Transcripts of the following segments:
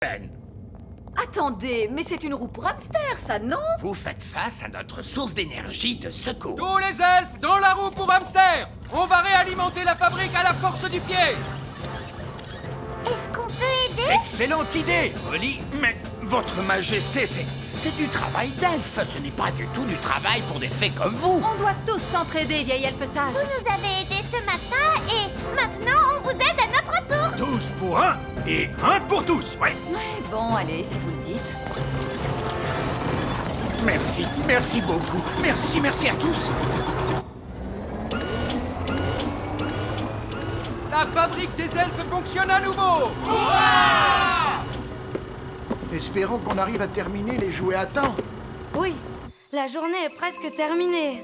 Ben, Attendez, mais c'est une roue pour hamster, ça, non? vous faites face à notre source d'énergie de secours. Tous les elfes dans la roue pour hamster. On va réalimenter la fabrique à la force du pied. Est-ce qu'on peut aider? Excellente idée, Oli. Mais, votre majesté, c'est du travail d'elfe. Ce n'est pas du tout du travail pour des fées comme vous. On doit tous s'entraider, vieille elfe sage. Vous nous avez aidés ce matin et maintenant on vous aide à notre tour. 12 pour 1 et 1 pour tous, ouais. Ouais, bon, allez, si vous le dites. Merci, merci beaucoup. Merci à tous. La fabrique des elfes fonctionne à nouveau. Espérons qu'on arrive à terminer les jouets à temps. Oui, la journée est presque terminée.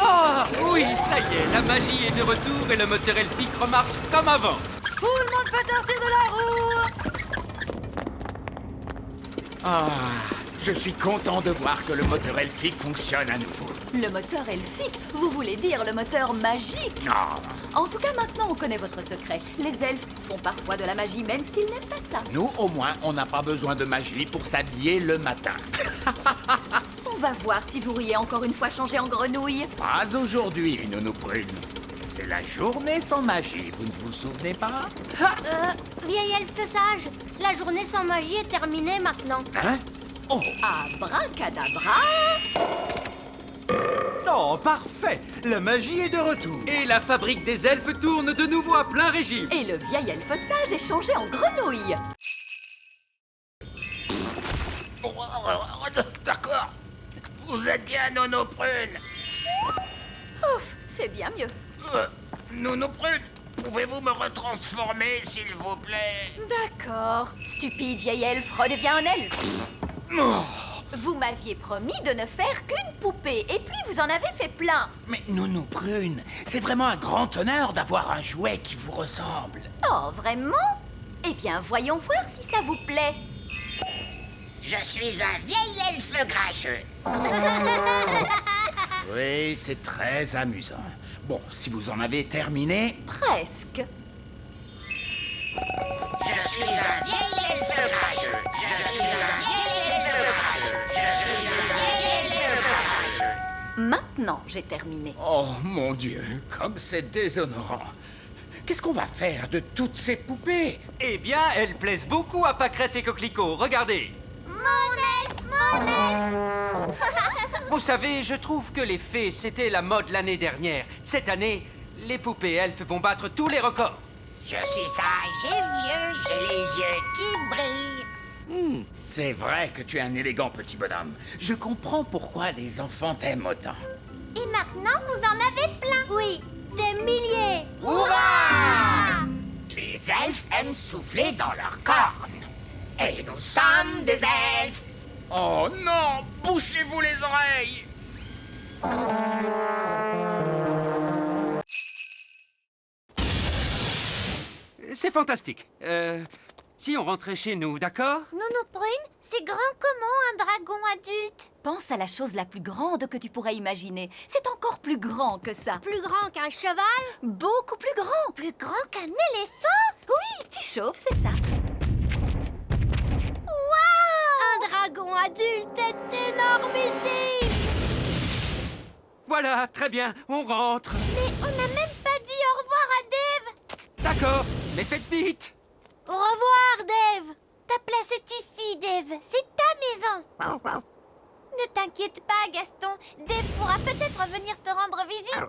Ah oui, ça y est, la magie est de retour et le moteur elfique remarche comme avant. Tout le monde peut sortir de la roue. Ah, je suis content de voir que le moteur elfique fonctionne à nouveau. Le moteur elfique, vous voulez dire le moteur magique? Ah, En tout cas, maintenant, on connaît votre secret. Les elfes font parfois de la magie, même s'ils n'aiment pas ça. nous, au moins, on n'a pas besoin de magie pour s'habiller le matin. On va voir si vous riez encore une fois changé en grenouille. Pas aujourd'hui, Nounou Prune. C'est la journée sans magie, vous ne vous souvenez pas? Vieille elfe sage, la journée sans magie est terminée maintenant. Hein? Oh, Abracadabra! Oh, parfait. La magie est de retour. Et la fabrique des elfes tourne de nouveau à plein régime. Et le vieil elfe sage est changé en grenouille. d'accord. Vous êtes bien, Nounou Prune. Ouf, c'est bien mieux. Nounou Prune, pouvez-vous me retransformer, s'il vous plaît? D'accord. Stupide vieille elfe, redeviens un elfe. Oh, Vous m'aviez promis de ne faire qu'une poupée, et puis vous en avez fait plein. mais Nounou Prune, c'est vraiment un grand honneur d'avoir un jouet qui vous ressemble. Oh, vraiment? Eh bien, voyons voir si ça vous plaît. Je suis un vieil elfe grincheux. Oui, c'est très amusant. Bon, si vous en avez terminé... Presque. Je suis un vieil elfe grincheux. Je suis un vieil elfe grincheux. Je suis un vieil elfe grincheux. Maintenant, j'ai terminé. Oh, mon Dieu, comme c'est déshonorant. Qu'est-ce qu'on va faire de toutes ces poupées? Eh bien, elles plaisent beaucoup à Pâquerette et Coquelicot, regardez. Mon elfe. Vous savez, je trouve que les fées, c'était la mode l'année dernière. Cette année, les poupées elfes vont battre tous les records. Je suis sage et vieux, j'ai les yeux qui brillent. C'est vrai que tu es un élégant petit bonhomme. Je comprends pourquoi les enfants t'aiment autant. Et maintenant, vous en avez plein. Oui, des milliers. Hurrah! Les elfes aiment souffler dans leurs cornes. Et nous sommes des elfes. Oh non! Bouchez-vous les oreilles! C'est fantastique. Si on rentrait chez nous, d'accord? Nounou Prune, c'est grand comment un dragon adulte? Pense à la chose la plus grande que tu pourrais imaginer. C'est encore plus grand que ça. Plus grand qu'un cheval? Beaucoup plus grand. Plus grand qu'un éléphant? Oui, tu chauves, c'est ça. Wow! Un dragon adulte est énormissime! Voilà, très bien, on rentre. Mais on n'a même pas dit au revoir à Dave! D'accord, mais faites vite. Au revoir, Dave! Ta place est ici, Dave. C'est ta maison. Ne t'inquiète pas, Gaston. Dave pourra peut-être venir te rendre visite.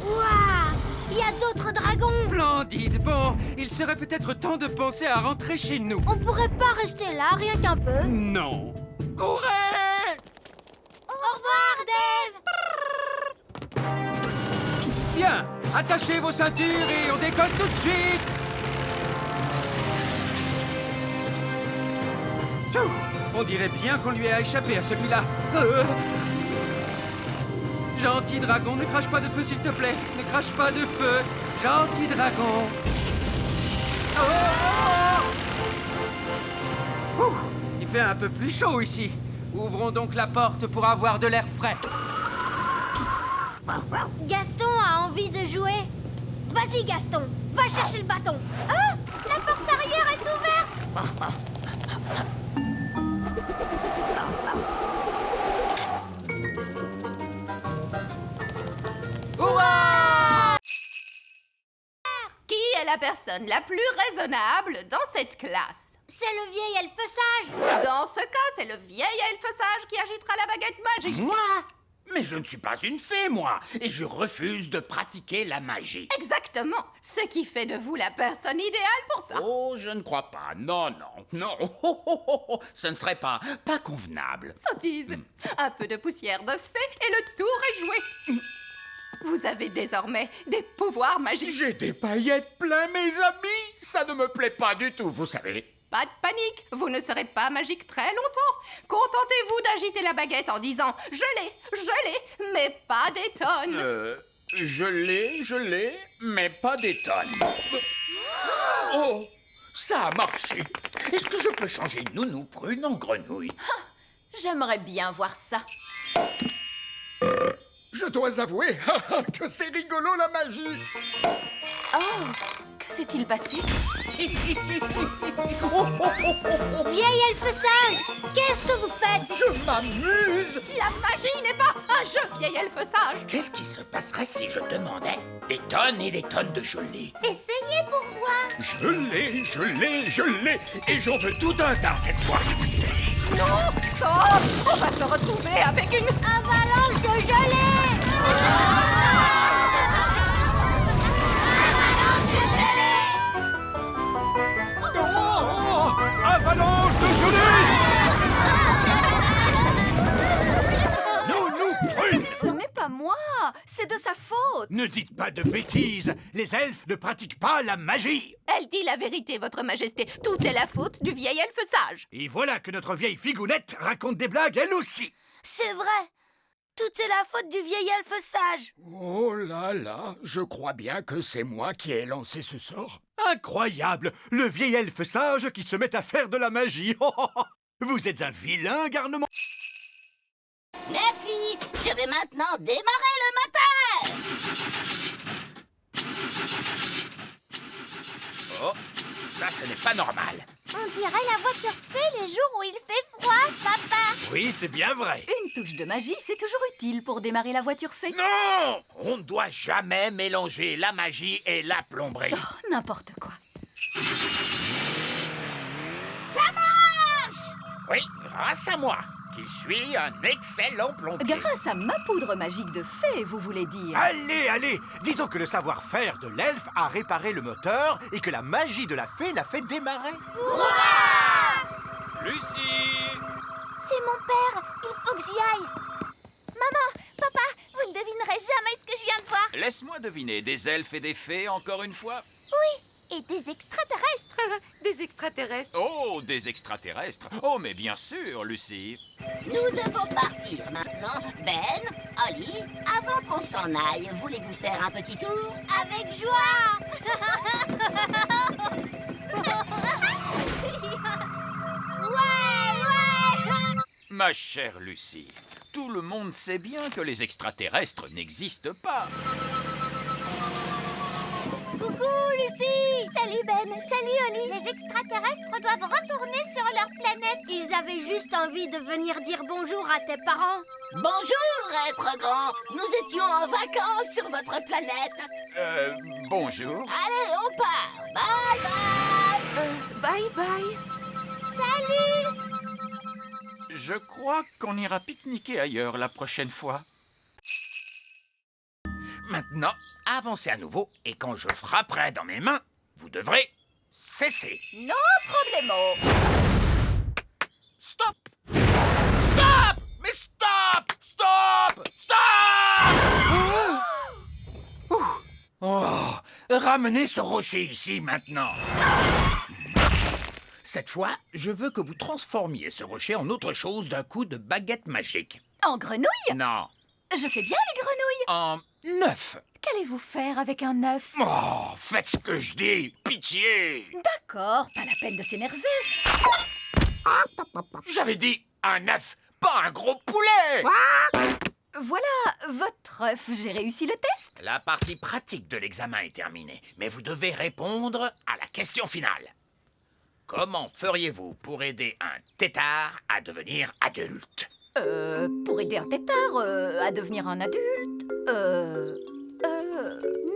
Waouh! Il y a d'autres dragons! Splendide. Bon, il serait peut-être temps de penser à rentrer chez nous. On pourrait pas rester là, rien qu'un peu. Non. Courez! Au revoir, Dave! Bien, attachez vos ceintures et on décolle tout de suite. Pfiou, on dirait bien qu'on lui a échappé à celui-là. Gentil dragon, ne crache pas de feu s'il te plaît. Ne crache pas de feu. Gentil dragon. Ouh, il fait un peu plus chaud ici. Ouvrons donc la porte pour avoir de l'air frais. Gaston a envie de jouer. Vas-y, Gaston, va chercher le bâton. Ah, la porte arrière est ouverte. Qui est la personne la plus raisonnable dans cette classe? C'est le vieil elfe sage. Dans ce cas, c'est le vieil elfe sage qui agitera la baguette magique. Moi? Mais je ne suis pas une fée, moi, et je refuse de pratiquer la magie. Exactement. Ce qui fait de vous la personne idéale pour ça. Oh, je ne crois pas. Non, non, non. Ce ne serait pas convenable. Sottise. Un peu de poussière de fée et le tour est joué. Vous avez désormais des pouvoirs magiques. J'ai des paillettes plein, mes amis. Ça ne me plaît pas du tout, vous savez. Pas de panique, vous ne serez pas magique très longtemps. Contentez-vous d'agiter la baguette en disant « Je l'ai, mais pas des tonnes Je l'ai, mais pas des tonnes. Oh, ça a marché. Est-ce que je peux changer Nounou Prune en grenouille? J'aimerais bien voir ça. Je dois avouer que c'est rigolo la magie. Oh, que s'est-il passé? Vieil elfe sage, qu'est-ce que vous faites? Je m'amuse. La magie n'est pas un jeu, vieil elfe sage. Qu'est-ce qui se passerait si je demandais des tonnes et des tonnes de gelée? Essayez pour voir. Je l'ai, et j'en veux tout un tas cette fois. Non, stop. On va se retrouver avec une Avalanche de gelée. Oh, avalanche de gelée! Nounou Prune! Ce n'est pas moi, c'est de sa faute. Ne dites pas de bêtises. Les elfes ne pratiquent pas la magie. Elle dit la vérité, votre majesté. Tout est la faute du vieil elfe sage. Et voilà que notre vieille figounette raconte des blagues elle aussi. C'est vrai. Tout est la faute du vieil elfe sage. Oh là là, je crois bien que c'est moi qui ai lancé ce sort. Incroyable! Le vieil elfe sage qui se met à faire de la magie. Vous êtes un vilain garnement. Merci, je vais maintenant démarrer le moteur. Oh, ça ce n'est pas normal. On dirait la voiture fée les jours où il fait froid, papa. Oui, c'est bien vrai. Une touche de magie, c'est toujours utile pour démarrer la voiture fée. Non! On ne doit jamais mélanger la magie et la plomberie. Oh, n'importe quoi. Ça marche. Oui, grâce à moi, qui suis un excellent plombier. Grâce à ma poudre magique de fée, vous voulez dire? Allez, allez! Disons que le savoir-faire de l'elfe a réparé le moteur et que la magie de la fée l'a fait démarrer. Lucie! C'est mon père, il faut que j'y aille. Maman, papa, vous ne devinerez jamais ce que je viens de voir. Laisse-moi deviner, des elfes et des fées encore une fois? Oui, et des extraterrestres. Des extraterrestres. Oh, des extraterrestres! Oh, mais bien sûr, Lucie! Nous devons partir maintenant. Ben, Holly, avant qu'on s'en aille, voulez-vous faire un petit tour? Avec joie. Ouais. Ma chère Lucie, tout le monde sait bien que les extraterrestres n'existent pas. Coucou, Lucie. Salut, Ben. Salut, Holly. Les extraterrestres doivent retourner sur leur planète. Ils avaient juste envie de venir dire bonjour à tes parents. Bonjour, être grand. Nous étions en vacances sur votre planète. Bonjour. Allez, on part. Bye bye. Bye bye. Salut. Je crois qu'on ira pique-niquer ailleurs la prochaine fois. Maintenant, avancez à nouveau et quand je frapperai dans mes mains, vous devrez cesser. No problemo. Stop! Stop! Mais stop! Stop! Stop! Oh, ramenez ce rocher ici maintenant. Cette fois, je veux que vous transformiez ce rocher en autre chose d'un coup de baguette magique. En grenouille? Non, Je fais bien les grenouilles. en œuf. Qu'allez-vous faire avec un œuf? Oh, faites ce que je dis, pitié. D'accord, pas la peine de s'énerver. J'avais dit un œuf, pas un gros poulet. Voilà votre œuf. J'ai réussi le test. La partie pratique de l'examen est terminée, mais vous devez répondre à la question finale. Comment feriez-vous pour aider un tétard à devenir adulte? Pour aider un tétard à devenir un adulte,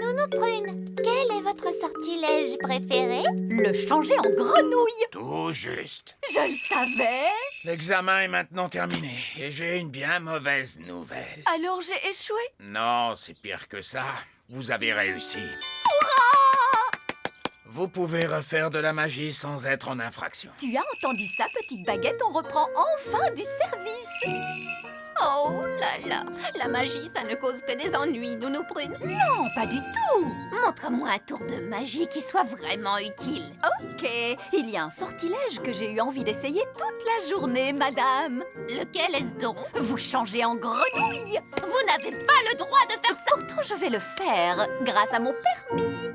Nounou Prune, quel est votre sortilège préféré? le changer en grenouille. Tout juste. Je le savais. L'examen est maintenant terminé et j'ai une bien mauvaise nouvelle. Alors j'ai échoué. Non, c'est pire que ça. Vous avez réussi. Vous pouvez refaire de la magie sans être en infraction. Tu as entendu ça, petite baguette? On reprend enfin du service. Oh là là, la magie, ça ne cause que des ennuis, Nounou Prune. Non, pas du tout. Montre-moi un tour de magie qui soit vraiment utile. Ok, il y a un sortilège que j'ai eu envie d'essayer toute la journée, madame. Lequel est-ce donc? Vous changez en grenouille. Vous n'avez pas le droit de faire ça. Pourtant, je vais le faire grâce à mon permis.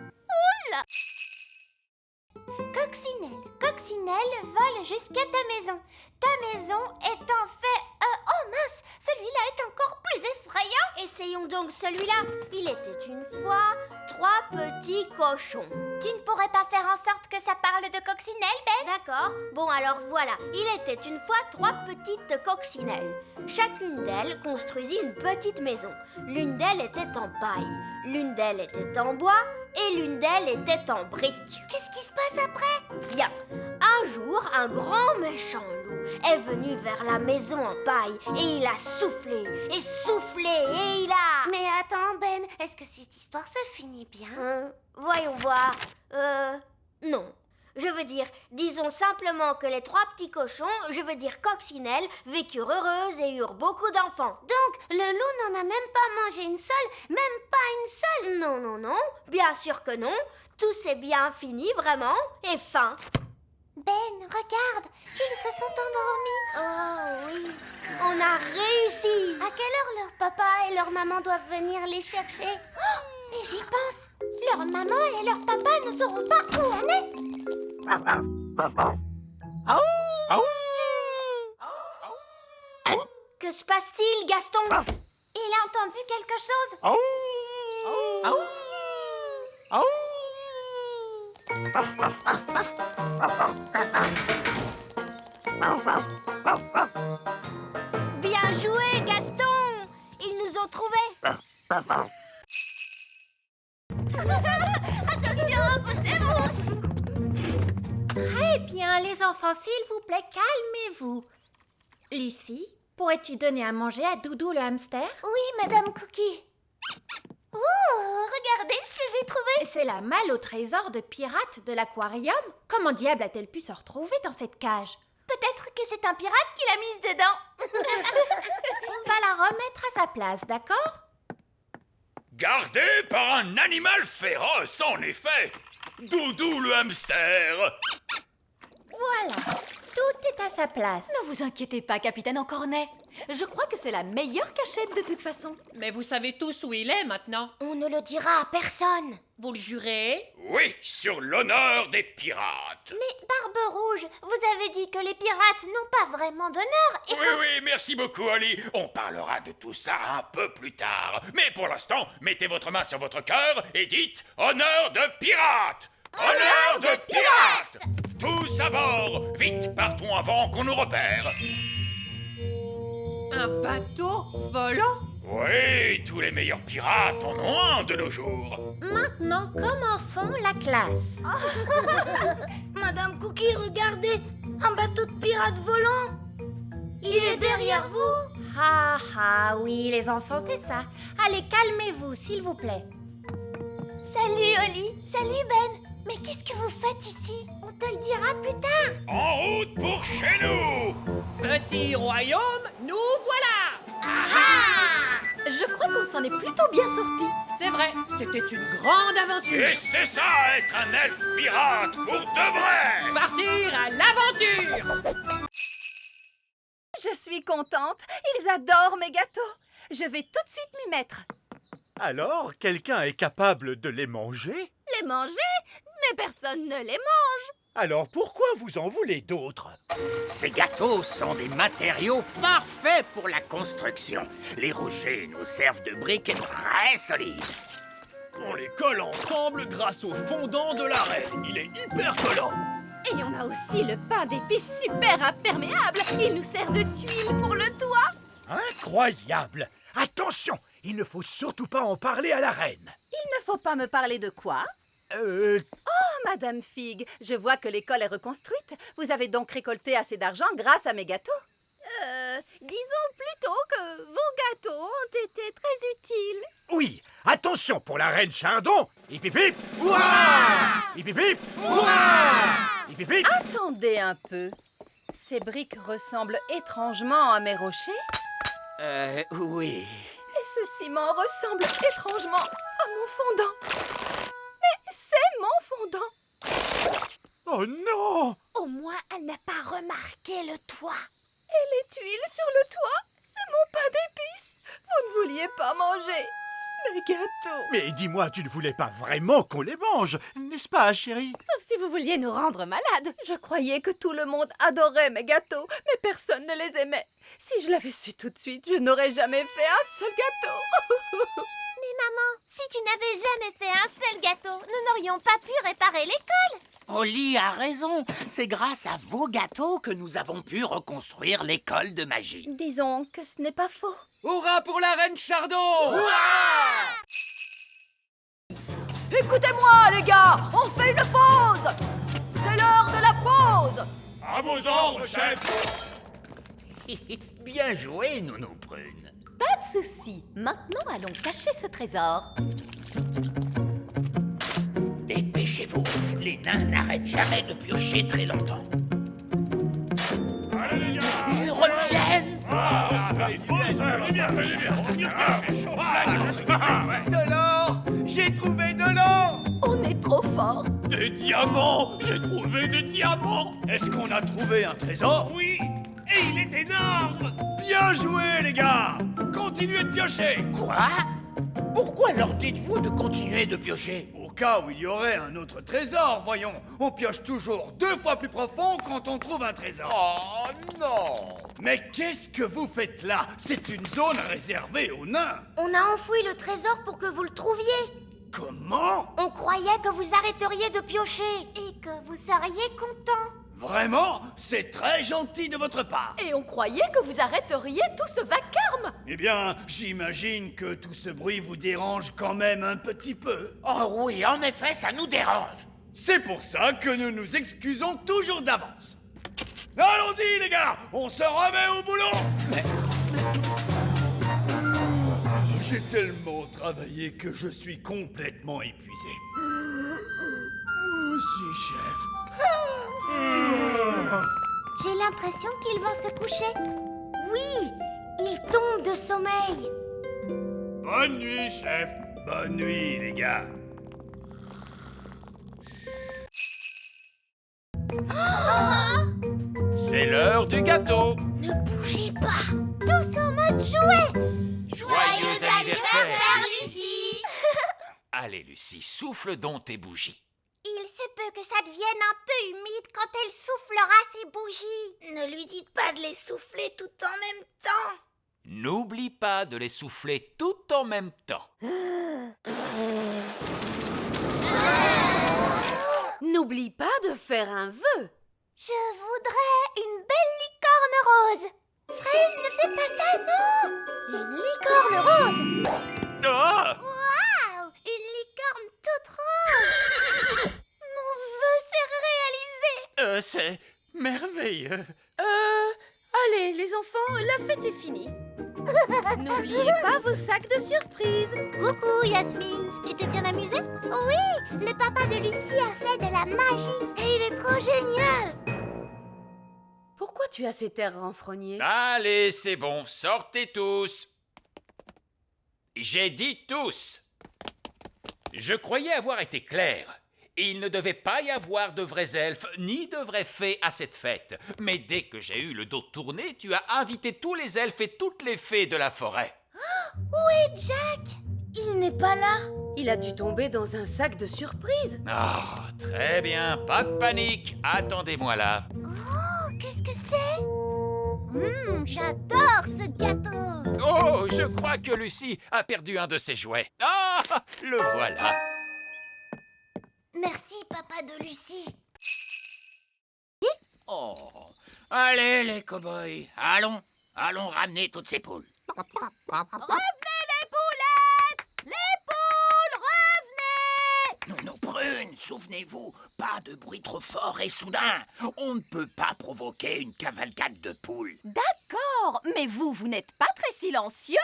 Coccinelle, Coccinelle vole jusqu'à ta maison. Ta maison est en fait... oh mince, celui-là est encore plus effrayant. Essayons donc celui-là. Il était une fois 3 petits cochons. Tu ne pourrais pas faire en sorte que ça parle de coccinelle, Ben? D'accord. Bon, alors voilà. Il était une fois 3 petites coccinelles. Chacune d'elles construisit une petite maison. L'une d'elles était en paille, l'une d'elles était en bois et l'une d'elles était en briques. Qu'est-ce qui se passe après? Bien. Un jour, un grand méchant loup est venu vers la maison en paille et il a soufflé et soufflé et il a... Mais attends, Ben, est-ce que cette histoire se finit bien? Voyons voir. Non. Je veux dire, disons simplement que les 3 petits cochons, je veux dire coccinelles, vécurent heureuses et eurent beaucoup d'enfants. Donc, le loup n'en a même pas mangé une seule, même pas une seule? Non, non, non, bien sûr que non. Tout s'est bien fini, vraiment, et fin. Ben, regarde, ils se sont endormis. Oh oui, on a réussi. À quelle heure leur papa et leur maman doivent venir les chercher? Oh, mais j'y pense. Leur maman et leur papa ne sauront pas où on est. Que se passe-t-il, Gaston? Il a entendu quelque chose? Bien joué, Gaston! Ils nous ont trouvés. Attention, poussez-vous! Très bien, les enfants, s'il vous plaît, calmez-vous. Lucie, pourrais-tu donner à manger à Doudou le hamster? Oui, Madame Cookie. Oh, regardez ce que j'ai trouvé. C'est la malle au trésor de pirate de l'aquarium. Comment diable a-t-elle pu se retrouver dans cette cage? Peut-être que c'est un pirate qui l'a mise dedans. On va la remettre à sa place, d'accord? Gardé par un animal féroce, en effet. Doudou le hamster. Voilà, tout est à sa place. Ne vous inquiétez pas, capitaine Encornet. Je crois que c'est la meilleure cachette de toute façon. Mais vous savez tous où il est maintenant. On ne le dira à personne. Vous le jurez? Oui, sur l'honneur des pirates. Mais Barbe Rouge, vous avez dit que les pirates n'ont pas vraiment d'honneur et Oui, merci beaucoup, Ali. On parlera de tout ça un peu plus tard. Mais pour l'instant, mettez votre main sur votre cœur et dites « Honneur de pirate !» Honneur de pirate! Tous à bord! Vite, partons avant qu'on nous repère. Un bateau volant? Oui, tous les meilleurs pirates en ont un de nos jours. Maintenant, commençons la classe. Madame Cookie, regardez, un bateau de pirates volant. Il est derrière vous. Ah ah, oui, les enfants, c'est ça. Allez, calmez-vous, s'il vous plaît. Salut Oli, salut Ben. Mais qu'est-ce que vous faites ici? On te le dira plus tard. En route pour chez nous! Petit royaume, nous voilà! Je crois qu'on s'en est plutôt bien sortis. C'est vrai, c'était une grande aventure. Et c'est ça, être un elfe pirate pour de vrai! Partir à l'aventure! Je suis contente. Ils adorent mes gâteaux. Je vais tout de suite m'y mettre. Alors, quelqu'un est capable de les manger? Les manger? Mais personne ne les mange. Alors pourquoi vous en voulez d'autres? Ces gâteaux sont des matériaux parfaits pour la construction. Les rochers nous servent de briques très solides. On les colle ensemble grâce au fondant de la reine. Il est hyper collant. Et on a aussi le pain d'épices super imperméable. Il nous sert de tuile pour le toit. Incroyable! Attention, il ne faut surtout pas en parler à la reine. Il ne faut pas me parler de quoi? Oh, Madame Fig, je vois que l'école est reconstruite. Vous avez donc récolté assez d'argent grâce à mes gâteaux? Disons plutôt que vos gâteaux ont été très utiles. Oui, attention pour la reine Chardon. Hip hip hip! Ouah! Hip hip hip! Ouah! Hip hip hip! Attendez un peu. Ces briques ressemblent étrangement à mes rochers. Oui. Et ce ciment ressemble étrangement à mon fondant. Mais c'est mon fondant. Oh non! Au moins, elle n'a pas remarqué le toit. Et les tuiles sur le toit, c'est mon pain d'épices. Vous ne vouliez pas manger mes gâteaux. Mais dis-moi, tu ne voulais pas vraiment qu'on les mange, n'est-ce pas, chérie? Sauf si vous vouliez nous rendre malades. Je croyais que tout le monde adorait mes gâteaux, mais personne ne les aimait. Si je l'avais su tout de suite, je n'aurais jamais fait un seul gâteau. Mais maman, si tu n'avais jamais fait un seul gâteau, nous n'aurions pas pu réparer l'école. Polly a raison. C'est grâce à vos gâteaux que nous avons pu reconstruire l'école de magie. Disons que ce n'est pas faux. Hurrah pour la reine Chardon! Écoutez-moi, les gars, on fait une pause. C'est l'heure de la pause. À vos ordres, chef. Bien joué, Nounou Prune. Pas de souci. Maintenant, allons chercher ce trésor. Dépêchez-vous. Les nains n'arrêtent jamais de piocher très longtemps. Allez, les gars! Ils reviennent! De l'or! J'ai trouvé de l'or! On est trop fort. Des diamants! J'ai trouvé des diamants! Est-ce qu'on a trouvé un trésor? Oui! Et il est énorme! Bien joué, les gars! Continuez de piocher! Quoi? Pourquoi leur dites-vous de continuer de piocher? Au cas où il y aurait un autre trésor, voyons. On pioche toujours 2 fois plus profond quand on trouve un trésor. Oh non! Mais qu'est-ce que vous faites là? C'est une zone réservée aux nains. On a enfoui le trésor pour que vous le trouviez. Comment? On croyait que vous arrêteriez de piocher et que vous seriez content. Vraiment? C'est très gentil de votre part. Et on croyait que vous arrêteriez tout ce vacarme. Eh bien, j'imagine que tout ce bruit vous dérange quand même un petit peu. Oh oui, en effet, ça nous dérange. C'est pour ça que nous nous excusons toujours d'avance. Allons-y, les gars! On se remet au boulot! J'ai tellement travaillé que je suis complètement épuisé. Moi aussi, chef. J'ai l'impression qu'ils vont se coucher. Oui, ils tombent de sommeil. Bonne nuit, chef. Bonne nuit, les gars. C'est l'heure du gâteau! Ne bougez pas. Tous en mode jouet. Joyeux anniversaire, Lucie. Allez, Lucie, souffle donc tes bougies. Il se peut que ça devienne un peu humide quand elle soufflera ses bougies. Ne lui dites pas de les souffler tout en même temps. N'oublie pas de les souffler tout en même temps. N'oublie pas de faire un vœu. Je voudrais une belle licorne rose. Fraise, ne fais pas ça, non. Une licorne rose. Ah! Waouh, une licorne toute rose. Mon vœu s'est réalisé. C'est merveilleux. Allez, les enfants, la fête est finie. N'oubliez pas vos sacs de surprise. Coucou, Yasmine. Tu t'es bien amusée? Oui, le papa de Lucie a fait de la magie. Et il est trop génial. Pourquoi tu as cet air renfrogné? Allez, c'est bon, sortez tous. J'ai dit tous. Je croyais avoir été clair. Il ne devait pas y avoir de vrais elfes ni de vraies fées à cette fête. Mais dès que j'ai eu le dos tourné, tu as invité tous les elfes et toutes les fées de la forêt. Où est Jack? Il n'est pas là. Il a dû tomber dans un sac de surprise. Ah, très bien, pas de panique. Attendez-moi là. Oh, qu'est-ce que c'est? J'adore ce gâteau. Oh, je crois que Lucie a perdu un de ses jouets. Ah, le voilà. Merci, papa de Lucie. Oh, allez les cow-boys, allons ramener toutes ces poules. Revenez les poulettes! Les poules, revenez! Non, Prune, souvenez-vous, pas de bruit trop fort et soudain. On ne peut pas provoquer une cavalcade de poules. D'accord, mais vous n'êtes pas très silencieux.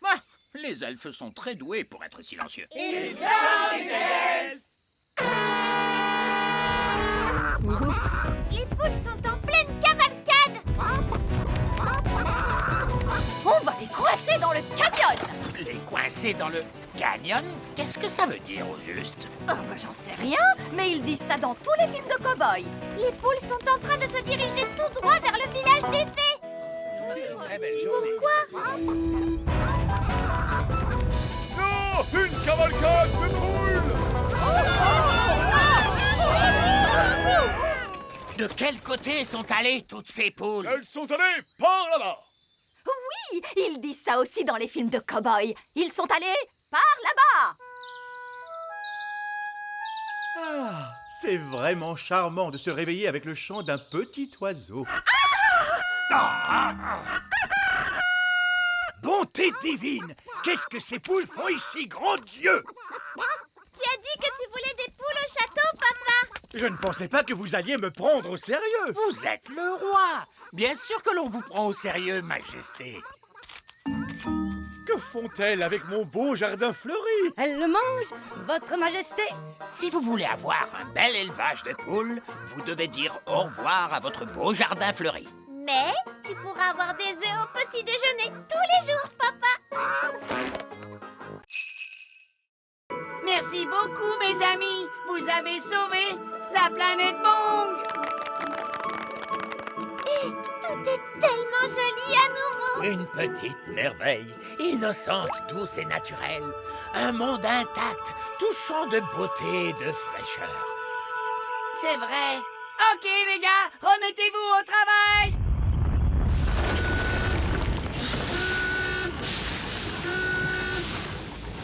Ah, les elfes sont très doués pour être silencieux. Ils sont des elfes. Oups. Les poules sont en pleine cavalcade. On va les coincer dans le canyon. Les coincer dans le canyon? Qu'est-ce que ça veut dire au juste? J'en sais rien, mais ils disent ça dans tous les films de cow-boys. Les poules sont en train de se diriger tout droit vers le village des fées. Pourquoi? Non, une cavalcade de poules! De quel côté sont allées toutes ces poules? Elles sont allées par là-bas. Oui, ils disent ça aussi dans les films de cow-boys. Ils sont allés par là-bas. Ah, c'est vraiment charmant de se réveiller avec le chant d'un petit oiseau. Bonté divine! Qu'est-ce que ces poules font ici, grand Dieu? Tu as dit que tu voulais des poules au château, papa. Je ne pensais pas que vous alliez me prendre au sérieux. Vous êtes le roi. Bien sûr que l'on vous prend au sérieux, Majesté. Que font-elles avec mon beau jardin fleuri? Elle le mange, votre majesté. Si vous voulez avoir un bel élevage de poules, vous devez dire au revoir à votre beau jardin fleuri. Mais tu pourras avoir des œufs au petit déjeuner tous les jours, papa. Merci beaucoup, mes amis. Vous avez sauvé la planète Bong. Et tout est tellement joli à nouveau. Une petite merveille, innocente, douce et naturelle. Un monde intact, touchant de beauté et de fraîcheur. C'est vrai. Ok, les gars, remettez-vous au travail.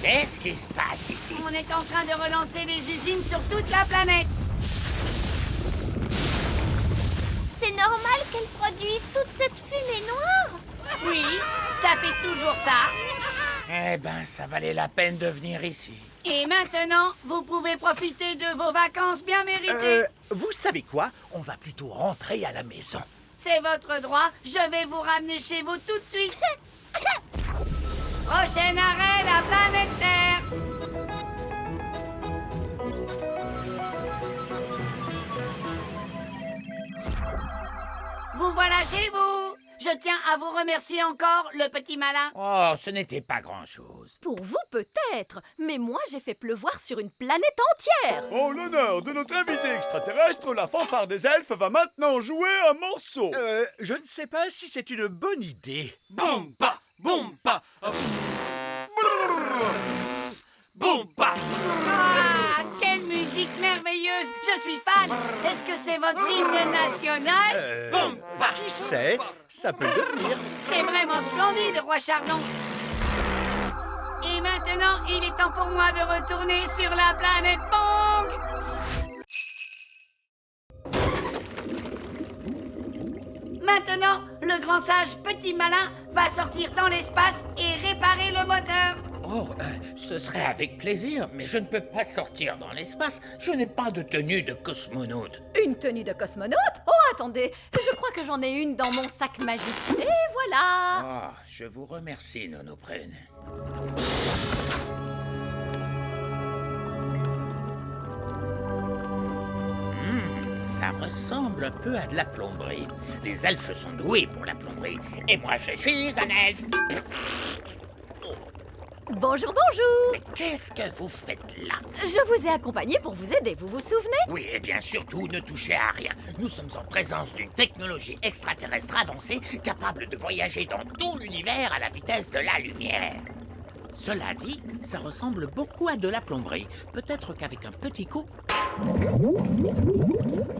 Qu'est-ce qui se passe ici? On est en train de relancer les usines sur toute la planète. C'est normal qu'elles produisent toute cette fumée noire. Oui, ça fait toujours ça. Eh ben, ça valait la peine de venir ici. Et maintenant, vous pouvez profiter de vos vacances bien méritées. Vous savez quoi? On va plutôt rentrer à la maison. C'est votre droit. Je vais vous ramener chez vous tout de suite. Prochain arrêt, la planète Terre. Vous voilà chez vous. Je tiens à vous remercier encore, le petit malin. Oh, ce n'était pas grand-chose. Pour vous peut-être, mais moi j'ai fait pleuvoir sur une planète entière. En l'honneur de notre invité extraterrestre, la fanfare des elfes va maintenant jouer un morceau. Je ne sais pas si c'est une bonne idée. Bomba, bomba, bomba. Ah, quelle musique merveilleuse. Je suis fan. Est-ce que c'est votre hymne national? Bomba. Qui sait? Ça peut devenir. C'est vraiment splendide, roi Chardon. Et maintenant, il est temps pour moi de retourner sur la planète Bong. Maintenant, le grand sage petit malin va sortir dans l'espace et réparer le moteur. Oh, ce serait avec plaisir, mais je ne peux pas sortir dans l'espace. Je n'ai pas de tenue de cosmonaute. Une tenue de cosmonaute? Oh, attendez, je crois que j'en ai une dans mon sac magique. Et voilà. Oh, je vous remercie, Nono Prune. Ça ressemble un peu à de la plomberie. Les elfes sont doués pour la plomberie. Et moi, je suis un elfe. Bonjour, bonjour. Mais qu'est-ce que vous faites là? Je vous ai accompagné pour vous aider, vous vous souvenez? Oui, et bien surtout, ne touchez à rien. Nous sommes en présence d'une technologie extraterrestre avancée, capable de voyager dans tout l'univers à la vitesse de la lumière. Cela dit, ça ressemble beaucoup à de la plomberie. Peut-être qu'avec un petit coup...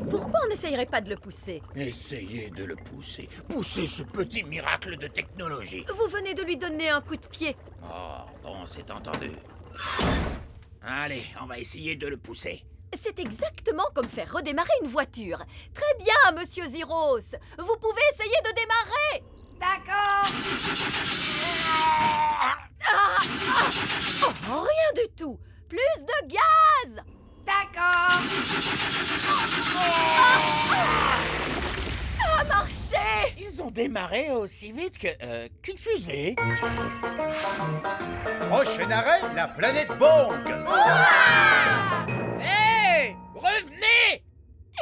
Pourquoi on n'essayerait pas de le pousser? Essayez de le pousser. Poussez ce petit miracle de technologie. Vous venez de lui donner un coup de pied. Oh, bon, c'est entendu. Allez, on va essayer de le pousser. C'est exactement comme faire redémarrer une voiture. Très bien, monsieur Ziros. Vous pouvez essayer de démarrer. D'accord. Oh, rien du tout. Plus de gaz. D'accord. Ça a marché. Ils ont démarré aussi vite qu'une fusée. Prochain arrêt, la planète Bong. Hé! Revenez!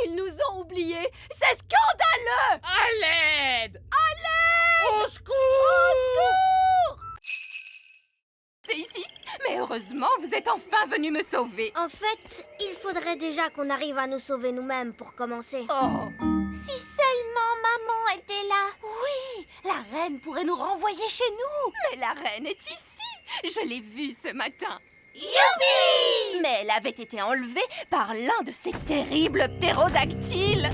Ils nous ont oubliés. C'est scandaleux. À l'aide! À l'aide! Au secours! Au secours! C'est ici. Mais heureusement, vous êtes enfin venu me sauver. En fait, il faudrait déjà qu'on arrive à nous sauver nous-mêmes pour commencer. Oh! Si seulement maman était là. Oui, la reine pourrait nous renvoyer chez nous. Mais la reine est ici. Je l'ai vue ce matin. Youpi! Mais elle avait été enlevée par l'un de ces terribles ptérodactyles.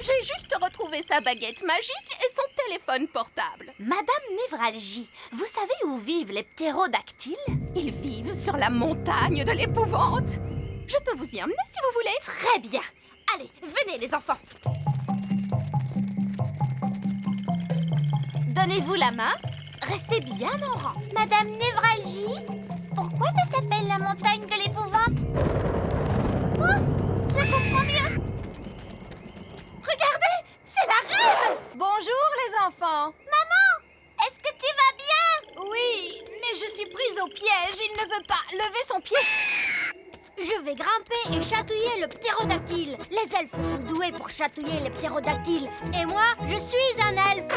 J'ai juste retrouvé sa baguette magique et son téléphone portable. Madame Névralgie, vous savez où vivent les ptérodactyles? Ils vivent sur la montagne de l'épouvante. Je peux vous y emmener si vous voulez. Très bien. Allez, venez les enfants. Donnez-vous la main. Restez bien en rang. Madame Névralgie, pourquoi ça s'appelle la montagne de l'épouvante? Oh, je comprends mieux. Regardez, c'est la reine. Bonjour les enfants. Maman, est-ce que tu vas bien? Oui, mais je suis prise au piège. Il ne veut pas lever son pied. Je vais grimper et chatouiller le ptérodactyle. Les elfes sont doués pour chatouiller les ptérodactyles. Et moi, je suis un elfe.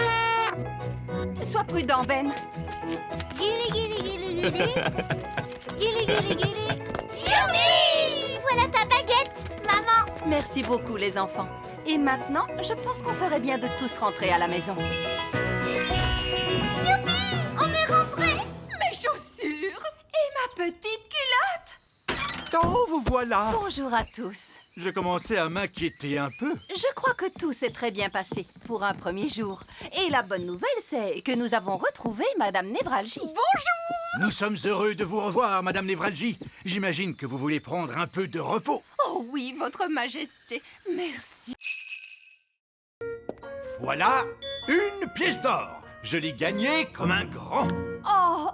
Sois prudent, Ben. Guili, guili, guili, guili. Guili, guili, guili. Youpi! Voilà ta baguette, maman. Merci beaucoup les enfants. Et maintenant, je pense qu'on ferait bien de tous rentrer à la maison. Youpi! On est rentrés. Mes chaussures et ma petite culotte. Oh, vous voilà. Bonjour à tous. Je commençais à m'inquiéter un peu. Je crois que tout s'est très bien passé pour un premier jour. Et la bonne nouvelle, c'est que nous avons retrouvé Madame Névralgie. Bonjour! Nous sommes heureux de vous revoir, Madame Névralgie. J'imagine que vous voulez prendre un peu de repos. Oh oui, Votre Majesté. Merci. Voilà une pièce d'or. Je l'ai gagnée comme un grand. Oh,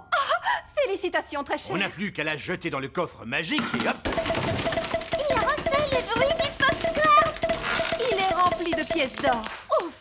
félicitations très chère. On n'a plus qu'à la jeter dans le coffre magique et hop. Il a refait le bruit du popcorn. Il est rempli de pièces d'or. Ouf!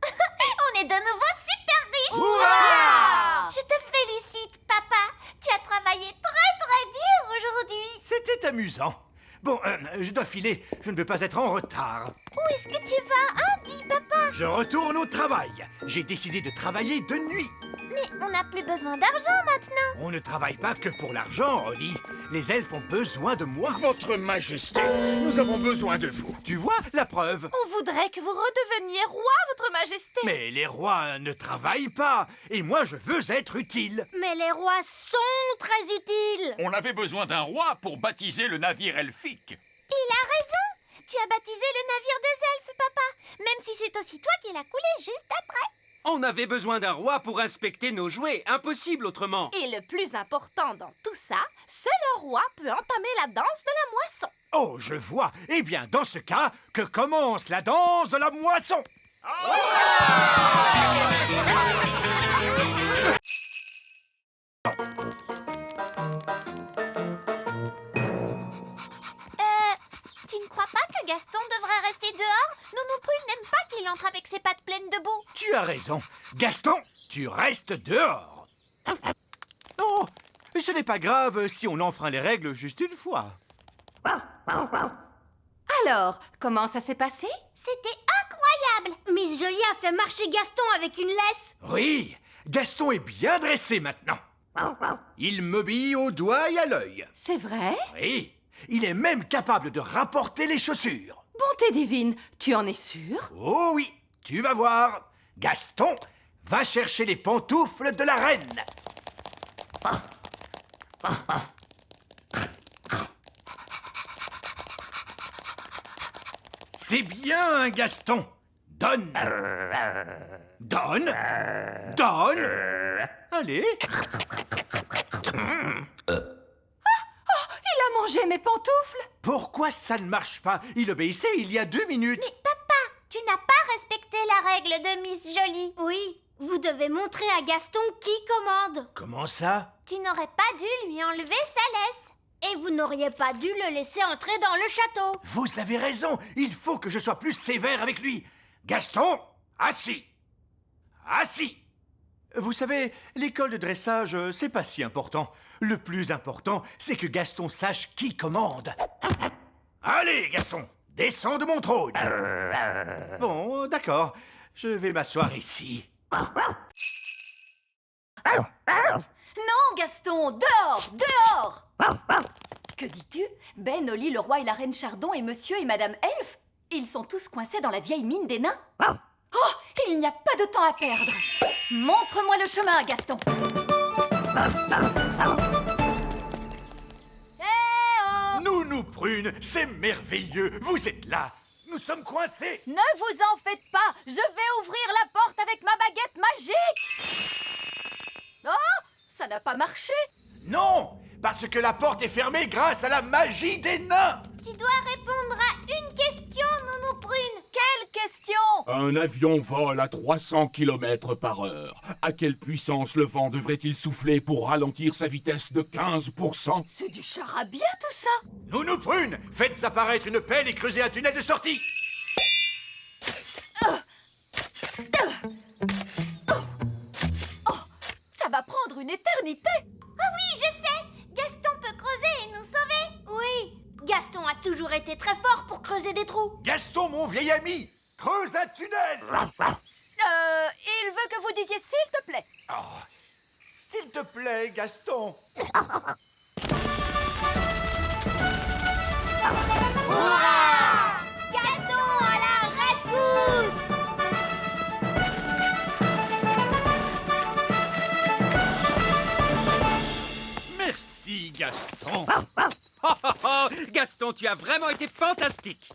On est de nouveau super riches. Hurrah! Je te félicite, papa. Tu as travaillé très dur aujourd'hui. C'était amusant. Bon, je dois filer. Je ne veux pas être en retard. Où est-ce que tu vas, hein, dis papa? Je retourne au travail. J'ai décidé de travailler de nuit. Mais on n'a plus besoin d'argent maintenant. On ne travaille pas que pour l'argent, Holly. Les elfes ont besoin de moi. Votre Majesté, nous avons besoin de vous. Tu vois, la preuve. On voudrait que vous redeveniez roi, Votre Majesté. Mais les rois ne travaillent pas. Et moi, je veux être utile. Mais les rois sont très utiles. On avait besoin d'un roi pour baptiser le navire elfique. Il a raison. Tu as baptisé le navire des elfes, papa. Même si c'est aussi toi qui l'as coulé juste après. On avait besoin d'un roi pour inspecter nos jouets. Impossible autrement. Et le plus important dans tout ça, seul un roi peut entamer la danse de la moisson. Oh, je vois. Eh bien, dans ce cas, que commence la danse de la moisson. Tu ne crois pas que Gaston devrait rester dehors? Nous non plus, il n'aime pas qu'il entre avec ses pattes pleines de boue. Tu as raison. Gaston, tu restes dehors. Oh, ce n'est pas grave si on enfreint les règles juste une fois. Alors, comment ça s'est passé? C'était incroyable. Miss Jolie a fait marcher Gaston avec une laisse. Oui, Gaston est bien dressé maintenant. Il m'obéit au doigt et à l'œil. C'est vrai? Oui, il est même capable de rapporter les chaussures. Bonté divine, tu en es sûr? Oh oui, tu vas voir. Gaston, va chercher les pantoufles de la reine. C'est bien, Gaston. Donne. Donne. Donne. Allez. Il a mangé mes pantoufles. Pourquoi ça ne marche pas? Il obéissait il y a 2 minutes. Mais papa, tu n'as pas respecté la règle de Miss Jolie. Oui, vous devez montrer à Gaston qui commande. Comment ça? Tu n'aurais pas dû lui enlever sa laisse. Et vous n'auriez pas dû le laisser entrer dans le château. Vous avez raison. Il faut que je sois plus sévère avec lui. Gaston, assis. Assis. Vous savez, l'école de dressage, c'est pas si important. Le plus important, c'est que Gaston sache qui commande. Allez, Gaston, descends de mon trône. Bon, d'accord. Je vais m'asseoir ici. Non, Gaston, dehors, dehors! Que dis-tu? Ben, Oli, le roi et la reine Chardon et monsieur et madame Elfe? Ils sont tous coincés dans la vieille mine des nains? Oh, il n'y a pas de temps à perdre. Montre-moi le chemin, Gaston. Nounou Prune, c'est merveilleux. Vous êtes là. Nous sommes coincés. Ne vous en faites pas. Je vais ouvrir la porte avec ma baguette magique. Oh, ça n'a pas marché. Non, parce que la porte est fermée grâce à la magie des nains. Tu dois répondre à une question, Nounou Prune. Quelle question? Un avion vole à 300 km/h. À quelle puissance le vent devrait-il souffler pour ralentir sa vitesse de 15%? C'est du charabia, tout ça. Nounou Prune, faites apparaître une pelle et creusez un tunnel de sortie. Ça va prendre une éternité. Ah oui, je sais. Gaston peut creuser et nous sauver. Oui, Gaston a toujours été très fort pour creuser des trous. Gaston, mon vieil ami, creuse un tunnel. Il veut que vous disiez s'il te plaît. Oh, s'il te plaît, Gaston. Gaston à la rescousse. Merci, Gaston. Gaston, tu as vraiment été fantastique.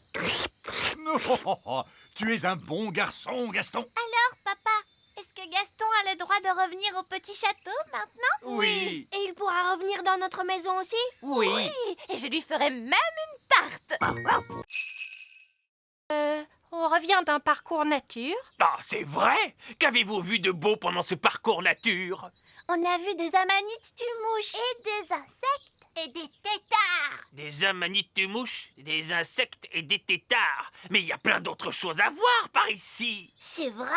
Tu es un bon garçon, Gaston. Alors, papa, est-ce que Gaston a le droit de revenir au petit château maintenant? Oui. Et il pourra revenir dans notre maison aussi? Oui. Et je lui ferai même une tarte. On revient d'un parcours nature. Ah, c'est vrai? Qu'avez-vous vu de beau pendant ce parcours nature? On a vu des amanites tumouches. Et des insectes. Et des têtards. Des amanites de mouches, des insectes et des têtards. Mais il y a plein d'autres choses à voir par ici. C'est vrai?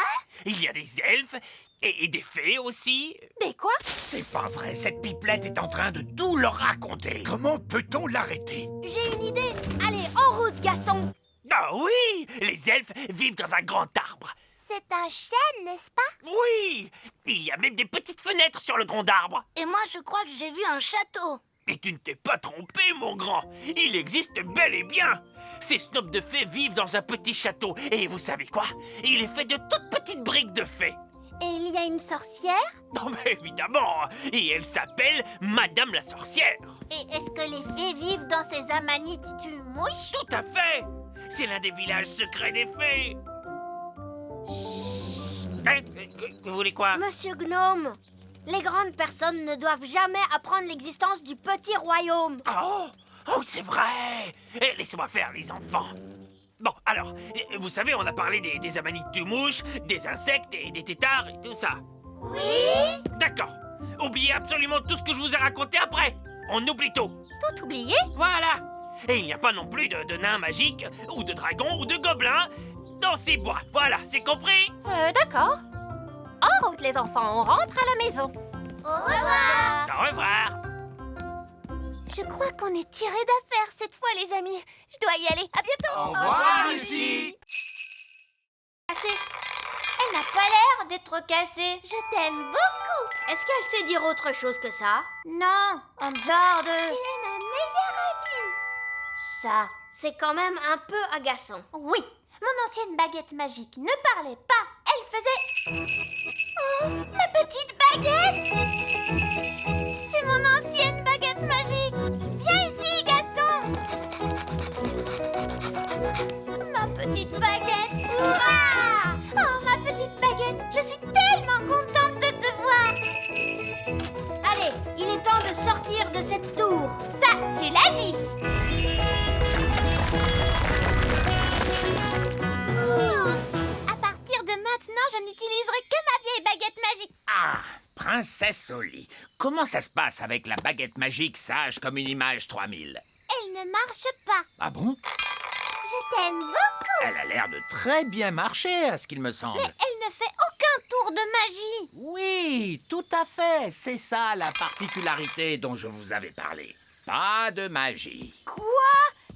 Il y a des elfes et des fées aussi. Des quoi? C'est pas vrai, cette pipelette est en train de tout leur raconter. Comment peut-on l'arrêter? J'ai une idée. Allez, en route, Gaston. Ah oui, les elfes vivent dans un grand arbre. C'est un chêne, n'est-ce pas? Oui, il y a même des petites fenêtres sur le tronc d'arbre. Et moi, je crois que j'ai vu un château. Et tu ne t'es pas trompé, mon grand. Il existe bel et bien. Ces snobs de fées vivent dans un petit château. Et vous savez quoi? Il est fait de toutes petites briques de fées. Et il y a une sorcière? Non, mais évidemment. Et elle s'appelle Madame la sorcière. Et est-ce que les fées vivent dans ces amanites tumouches? Tout à fait. C'est l'un des villages secrets des fées. Vous voulez quoi? Monsieur Gnome, les grandes personnes ne doivent jamais apprendre l'existence du petit royaume. Oh, c'est vrai. Laissez-moi faire, les enfants. Bon, alors, vous savez, on a parlé des amanites de mouches, des insectes et des têtards et tout ça. Oui? D'accord. Oubliez absolument tout ce que je vous ai raconté après. On oublie tout. Tout oublié? Voilà. Et il n'y a pas non plus de nains magiques, ou de dragons, ou de gobelins dans ces bois. Voilà, c'est compris? D'accord. En route, les enfants, on rentre à la maison. Au revoir. Au revoir. Je crois qu'on est tiré d'affaire cette fois, les amis. Je dois y aller. À bientôt. Au revoir, Lucie. Cassée. Elle n'a pas l'air d'être cassée. Je t'aime beaucoup. Est-ce qu'elle sait dire autre chose que ça? Non, en dehors de... Tu es ma meilleure amie. Ça, c'est quand même un peu agaçant. Oui, mon ancienne baguette magique ne parlait pas. Elle faisait... Oh, ma petite baguette! petite baguette. Ouah! Oh, ma petite baguette, je suis tellement contente de te voir. Allez, il est temps de sortir de cette tour. Ça, tu l'as dit. À partir de maintenant, je n'utiliserai que ma vieille baguette magique. Ah, princesse Oli, comment ça se passe avec la baguette magique sage comme une image 3000? Elle ne marche pas. Ah bon? Je t'aime beaucoup. Elle a l'air de très bien marcher, à ce qu'il me semble. Mais elle ne fait aucun tour de magie. Oui, tout à fait. C'est ça la particularité dont je vous avais parlé. Pas de magie. Quoi?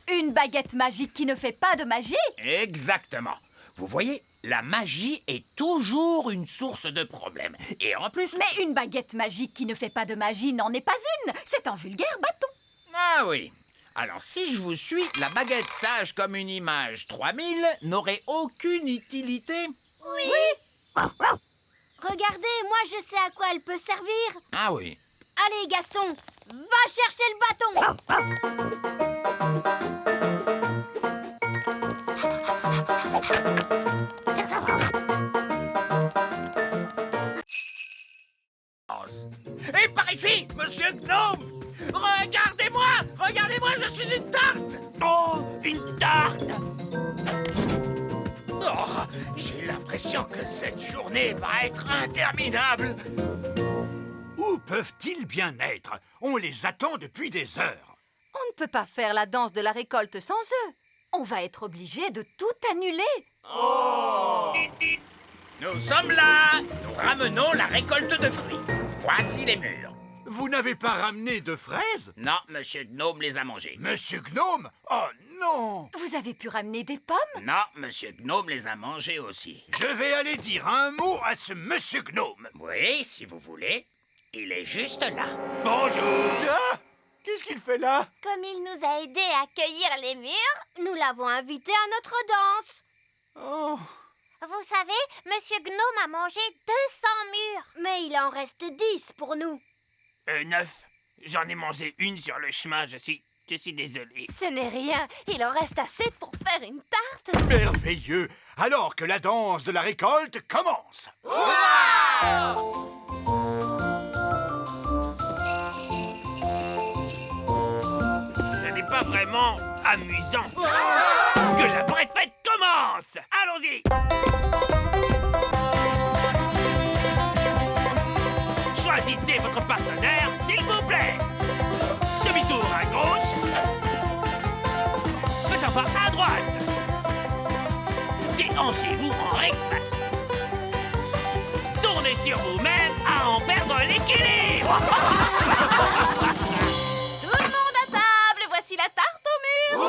Une baguette magique qui ne fait pas de magie? Exactement. Vous voyez, la magie est toujours une source de problèmes. Et en plus... Mais une baguette magique qui ne fait pas de magie n'en est pas une. C'est un vulgaire bâton. Ah oui. Alors, si je vous suis, la baguette sage comme une image 3000 n'aurait aucune utilité. Oui. Regardez, moi je sais à quoi elle peut servir. Ah oui. Allez, Gaston, va chercher le bâton. Et par ici, monsieur Gnome! Regardez-moi! Regardez-moi, je suis une tarte! Oh, une tarte! Oh, j'ai l'impression que cette journée va être interminable. Où peuvent-ils bien être? On les attend depuis des heures. On ne peut pas faire la danse de la récolte sans eux. On va être obligé de tout annuler. Oh! Nous sommes là! Nous ramenons la récolte de fruits. Voici les murs. Vous n'avez pas ramené de fraises? Non, monsieur Gnome les a mangées. Monsieur Gnome? Oh non! Vous avez pu ramener des pommes? Non, monsieur Gnome les a mangées aussi. Je vais aller dire un mot à ce monsieur Gnome. Oui, si vous voulez. Il est juste là. Bonjour! Ah! Qu'est-ce qu'il fait là? Comme il nous a aidés à cueillir les murs, nous l'avons invité à notre danse. Oh! Vous savez, Monsieur Gnome a mangé 200 murs. Mais il en reste 10 pour nous. 9. J'en ai mangé une sur le chemin, je suis désolé. Ce n'est rien. Il en reste assez pour faire une tarte. Merveilleux! Alors que la danse de la récolte commence! Ce n'est pas vraiment amusant. Que la vraie fête commence! Allons-y! Choisissez votre partenaire, s'il vous plaît. Demi-tour à gauche. Faites un pas à droite. Déhanchez-vous en rythme. Tournez sur vous-même à en perdre l'équilibre. Tout le monde à table. Voici la tarte au mur.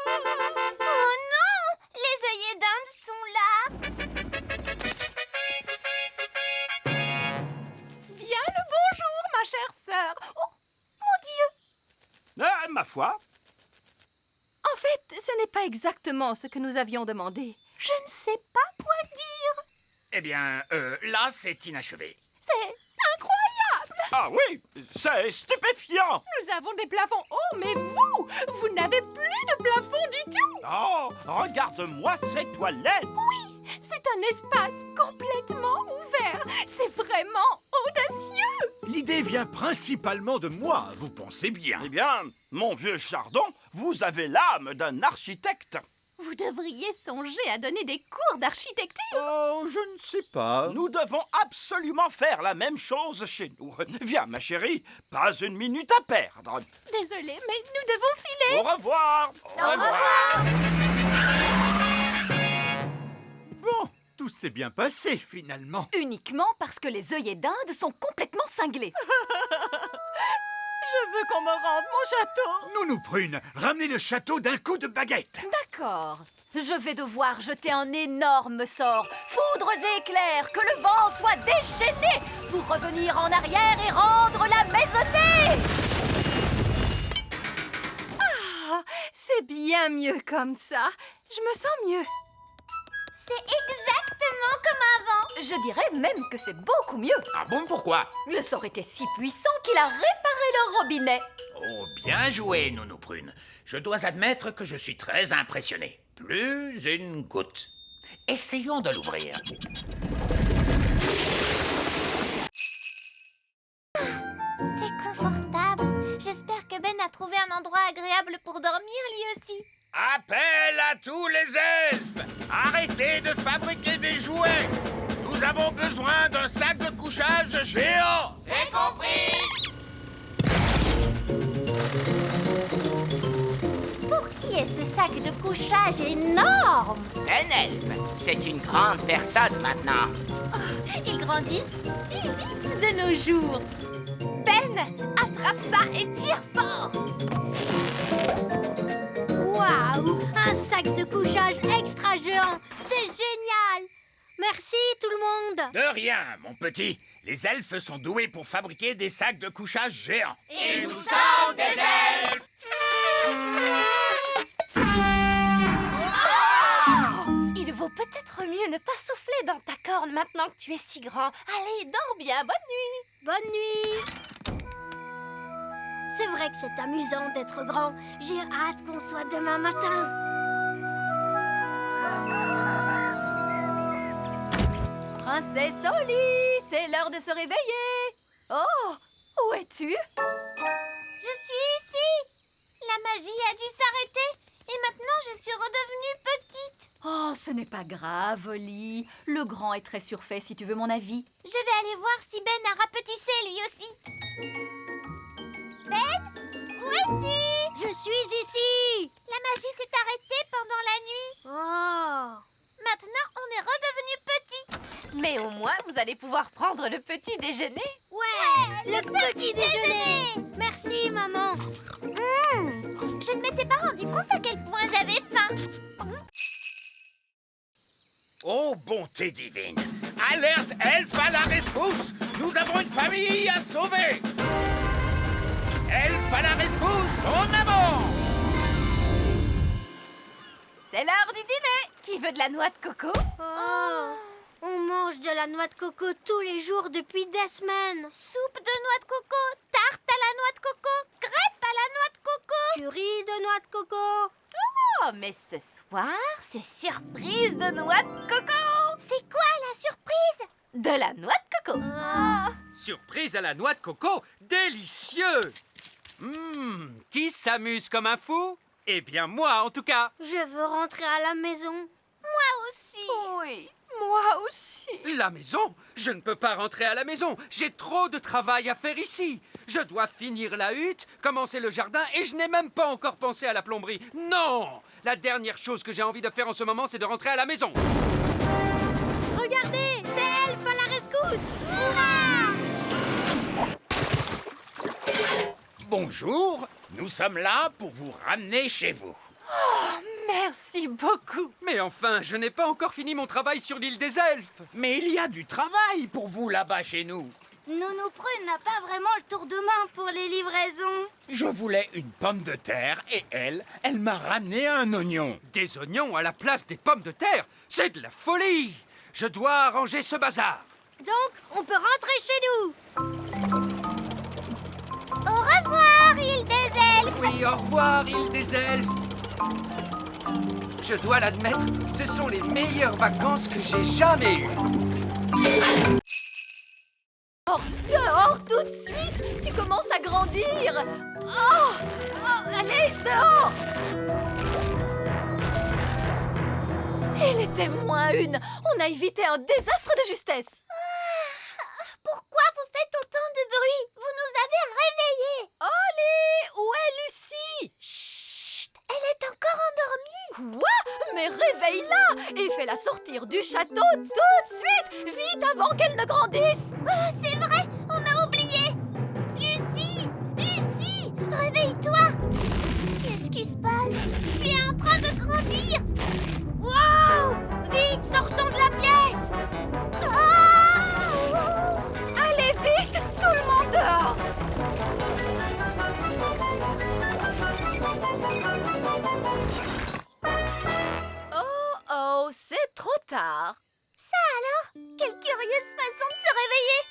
Oh non! Les œillets d'Inde sont là. Bien le bonjour, ma chère sœur. Oh, mon Dieu! Ma foi. En fait, ce n'est pas exactement ce que nous avions demandé. Je ne sais pas quoi dire. Eh bien, là, c'est inachevé. C'est incroyable. Ah oui, c'est stupéfiant. Nous avons des plafonds hauts, mais vous n'avez plus de plafond du tout. Oh, regarde-moi ces toilettes. Oui, c'est un espace complètement ouvert. C'est vraiment audacieux. L'idée vient principalement de moi, vous pensez bien. Eh bien, mon vieux Chardon, vous avez l'âme d'un architecte. Vous devriez songer à donner des cours d'architecture. Oh, je ne sais pas. Nous devons absolument faire la même chose chez nous. Viens, ma chérie, pas une minute à perdre. Désolée, mais nous devons filer. Au revoir. Au revoir. Bon, tout s'est bien passé, finalement. Uniquement parce que les œillets d'Inde sont complètement cinglés. Je veux qu'on me rende mon château. Nounou Prune, ramenez le château d'un coup de baguette. D'accord. Je vais devoir jeter un énorme sort. Foudres et éclairs, que le vent soit déchaîné pour revenir en arrière et rendre la maisonnée. Ah, c'est bien mieux comme ça. Je me sens mieux. C'est exactement comme avant. Je dirais même que c'est beaucoup mieux. Ah bon, pourquoi? Le sort était si puissant qu'il a réparé le robinet. Oh, Bien joué, Nounou Prune. Je dois admettre que je suis très impressionné. Plus une goutte. Essayons de l'ouvrir. C'est confortable. J'espère que Ben a trouvé un endroit agréable pour dormir lui aussi. Appel à tous les elfes! Arrêtez de fabriquer des jouets! Nous avons besoin d'un sac de couchage géant! C'est compris! Pour qui est ce sac de couchage énorme? Un elfe, c'est une grande personne maintenant. Ils grandissent si vite de nos jours. Ben, attrape ça et tire fort. Waouh! Un sac de couchage extra géant! C'est génial! Merci tout le monde! De rien, mon petit. Les elfes sont doués pour fabriquer des sacs de couchage géants. Et nous sommes des elfes! Il vaut peut-être mieux ne pas souffler dans ta corne maintenant que tu es si grand. Allez, dors bien. Bonne nuit. Bonne nuit! C'est vrai que c'est amusant d'être grand. J'ai hâte qu'on soit demain matin. Princesse Oli, c'est l'heure de se réveiller. Oh, où es-tu? Je suis ici. La magie a dû s'arrêter et maintenant je suis redevenue petite. Oh, ce n'est pas grave, Oli. Le grand est très surfait, si tu veux mon avis. Je vais aller voir si Ben a rapetissé lui aussi. Ben, où es-tu? Je suis ici! La magie s'est arrêtée pendant la nuit. Oh! Maintenant, on est redevenu petit. Mais au moins, vous allez pouvoir prendre le petit déjeuner. Ouais! Le petit déjeuner! Merci, maman! Je ne m'étais pas rendu compte à quel point j'avais faim. Oh, bonté divine! Alerte elfe à la rescousse! Nous avons une famille à sauver! Elfe à la rescousse, en avant! C'est l'heure du dîner. Qui veut de la noix de coco? Oh! On mange de la noix de coco tous les jours depuis des semaines. Soupe de noix de coco, tarte à la noix de coco, crêpe à la noix de coco. Curry de noix de coco. Oh, mais ce soir, c'est surprise de noix de coco. C'est quoi la surprise? De la noix de coco. Surprise à la noix de coco, délicieux! Qui s'amuse comme un fou? Eh bien moi, en tout cas. Je veux rentrer à la maison. Moi aussi. Oui, moi aussi. La maison? Je ne peux pas rentrer à la maison. J'ai trop de travail à faire ici. Je dois finir la hutte, commencer le jardin et je n'ai même pas encore pensé à la plomberie. Non! La dernière chose que j'ai envie de faire en ce moment, c'est de rentrer à la maison. Regardez, c'est Elfe à la rescousse. Bonjour, nous sommes là pour vous ramener chez vous. Oh, merci beaucoup. Mais enfin, je n'ai pas encore fini mon travail sur l'île des elfes. Mais il y a du travail pour vous là-bas chez nous. Nounou Prune n'a pas vraiment le tour de main pour les livraisons. Je voulais une pomme de terre et elle m'a ramené un oignon. Des oignons à la place des pommes de terre? C'est de la folie! Je dois arranger ce bazar. Donc, on peut rentrer chez nous. Au revoir, île des elfes. Oui, au revoir, île des elfes. Je dois l'admettre, ce sont les meilleures vacances que j'ai jamais eues. Oh, dehors tout de suite! Tu commences à grandir! Oh, allez, dehors! Il était -1. On a évité un désastre de justesse. Pourquoi vous faites autant de bruit? Vous nous avez réveillés. Ollie, où est Lucie? Chut, elle est encore endormie. Quoi? Mais réveille-la et fais-la sortir du château tout de suite! Vite avant qu'elle ne grandisse! Oh, c'est vrai, on a oublié. Lucie, Lucie, réveille-toi. Qu'est-ce qui se passe? Tu es en train de grandir. Waouh! Vite, sortons de la pièce. Allez vite, tout le monde dehors! Oh, c'est trop tard. Ça alors? Quelle curieuse façon de se réveiller.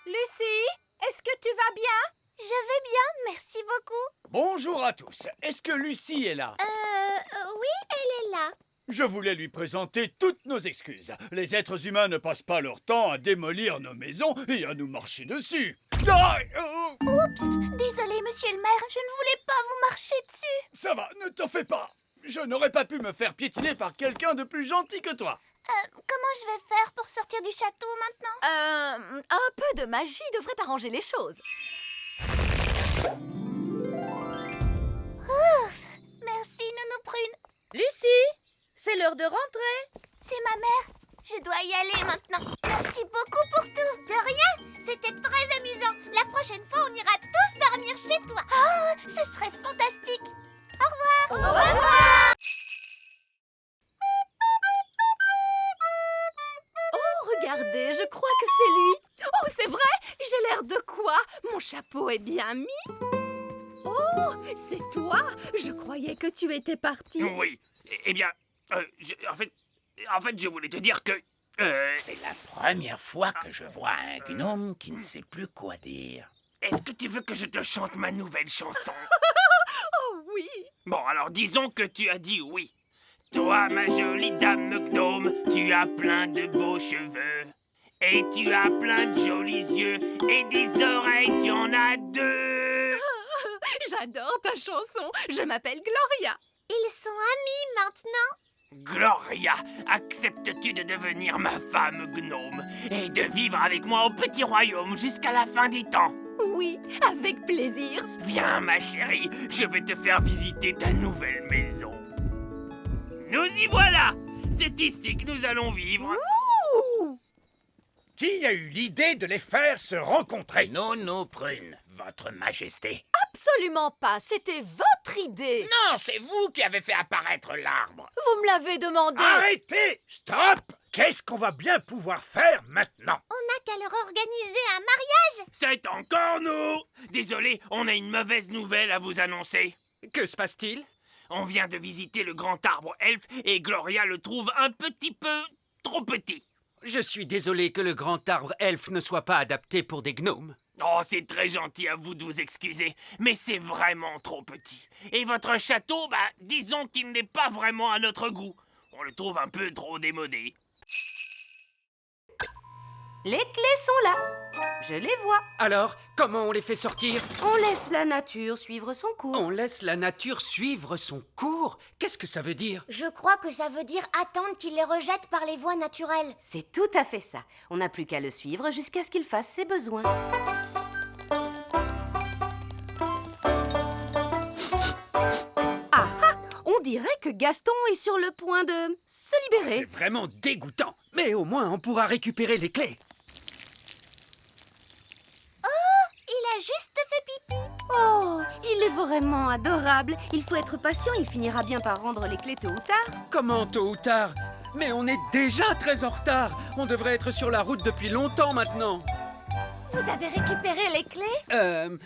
Lucie, est-ce que tu vas bien? Je vais bien, merci beaucoup. Bonjour à tous. Est-ce que Lucie est là? Oui, elle est là. Je voulais lui présenter toutes nos excuses. Les êtres humains ne passent pas leur temps à démolir nos maisons et à nous marcher dessus. Ah, Oups, désolé, monsieur le maire, je ne voulais pas vous marcher dessus. Ça va, ne t'en fais pas. Je n'aurais pas pu me faire piétiner par quelqu'un de plus gentil que toi. Comment je vais faire pour sortir du château maintenant? Un peu de magie devrait arranger les choses. Ouf, merci, Nounou Prune. Lucie, c'est l'heure de rentrer. C'est ma mère. Je dois y aller maintenant. Merci beaucoup pour tout. De rien. C'était très amusant. La prochaine fois, on ira tous dormir chez toi. Oh, ce serait fantastique. Au revoir. Au revoir. Oh, regardez, je crois que c'est lui. Oh, c'est vrai? J'ai l'air de quoi? Mon chapeau est bien mis. Oh, c'est toi? Je croyais que tu étais parti. Oui. Eh bien, en fait, je voulais te dire que... C'est la première fois que je vois un gnome qui ne sait plus quoi dire. Est-ce que tu veux que je te chante ma nouvelle chanson? Oh oui. Bon, alors disons que tu as dit oui. Toi, ma jolie dame gnome, tu as plein de beaux cheveux. Et tu as plein de jolis yeux. Et des oreilles, tu en as 2. J'adore ta chanson. Je m'appelle Gloria. Ils sont amis maintenant. Gloria, acceptes-tu de devenir ma femme gnome et de vivre avec moi au petit royaume jusqu'à la fin des temps? Oui, avec plaisir. Viens, ma chérie, je vais te faire visiter ta nouvelle maison. Nous y voilà! C'est ici que nous allons vivre. Ouh! Qui a eu l'idée de les faire se rencontrer? Nounou Prune, votre majesté. Absolument pas, c'était votre idée. Non, c'est vous qui avez fait apparaître l'arbre. Vous me l'avez demandé. Arrêtez! Stop! Qu'est-ce qu'on va bien pouvoir faire maintenant? On n'a qu'à leur organiser un mariage. C'est encore nous! Désolé, on a une mauvaise nouvelle à vous annoncer. Que se passe-t-il? On vient de visiter le grand arbre elfe et Gloria le trouve un petit peu trop petit. Je suis désolé que le grand arbre elfe ne soit pas adapté pour des gnomes. Oh, c'est très gentil à vous de vous excuser, mais c'est vraiment trop petit. Et votre château, disons qu'il n'est pas vraiment à notre goût. On le trouve un peu trop démodé. Les clés sont là. Je les vois. Alors, comment on les fait sortir? On laisse la nature suivre son cours. On laisse la nature suivre son cours? Qu'est-ce que ça veut dire? Je crois que ça veut dire attendre qu'il les rejette par les voies naturelles. C'est tout à fait ça. On n'a plus qu'à le suivre jusqu'à ce qu'il fasse ses besoins. Ah ah! On dirait que Gaston est sur le point de se libérer. C'est vraiment dégoûtant. Mais au moins, on pourra récupérer les clés. Il a juste fait pipi. Oh, il est vraiment adorable. Il faut être patient, il finira bien par rendre les clés tôt ou tard. Comment tôt ou tard? Mais on est déjà très en retard. On devrait être sur la route depuis longtemps maintenant. Vous avez récupéré les clés?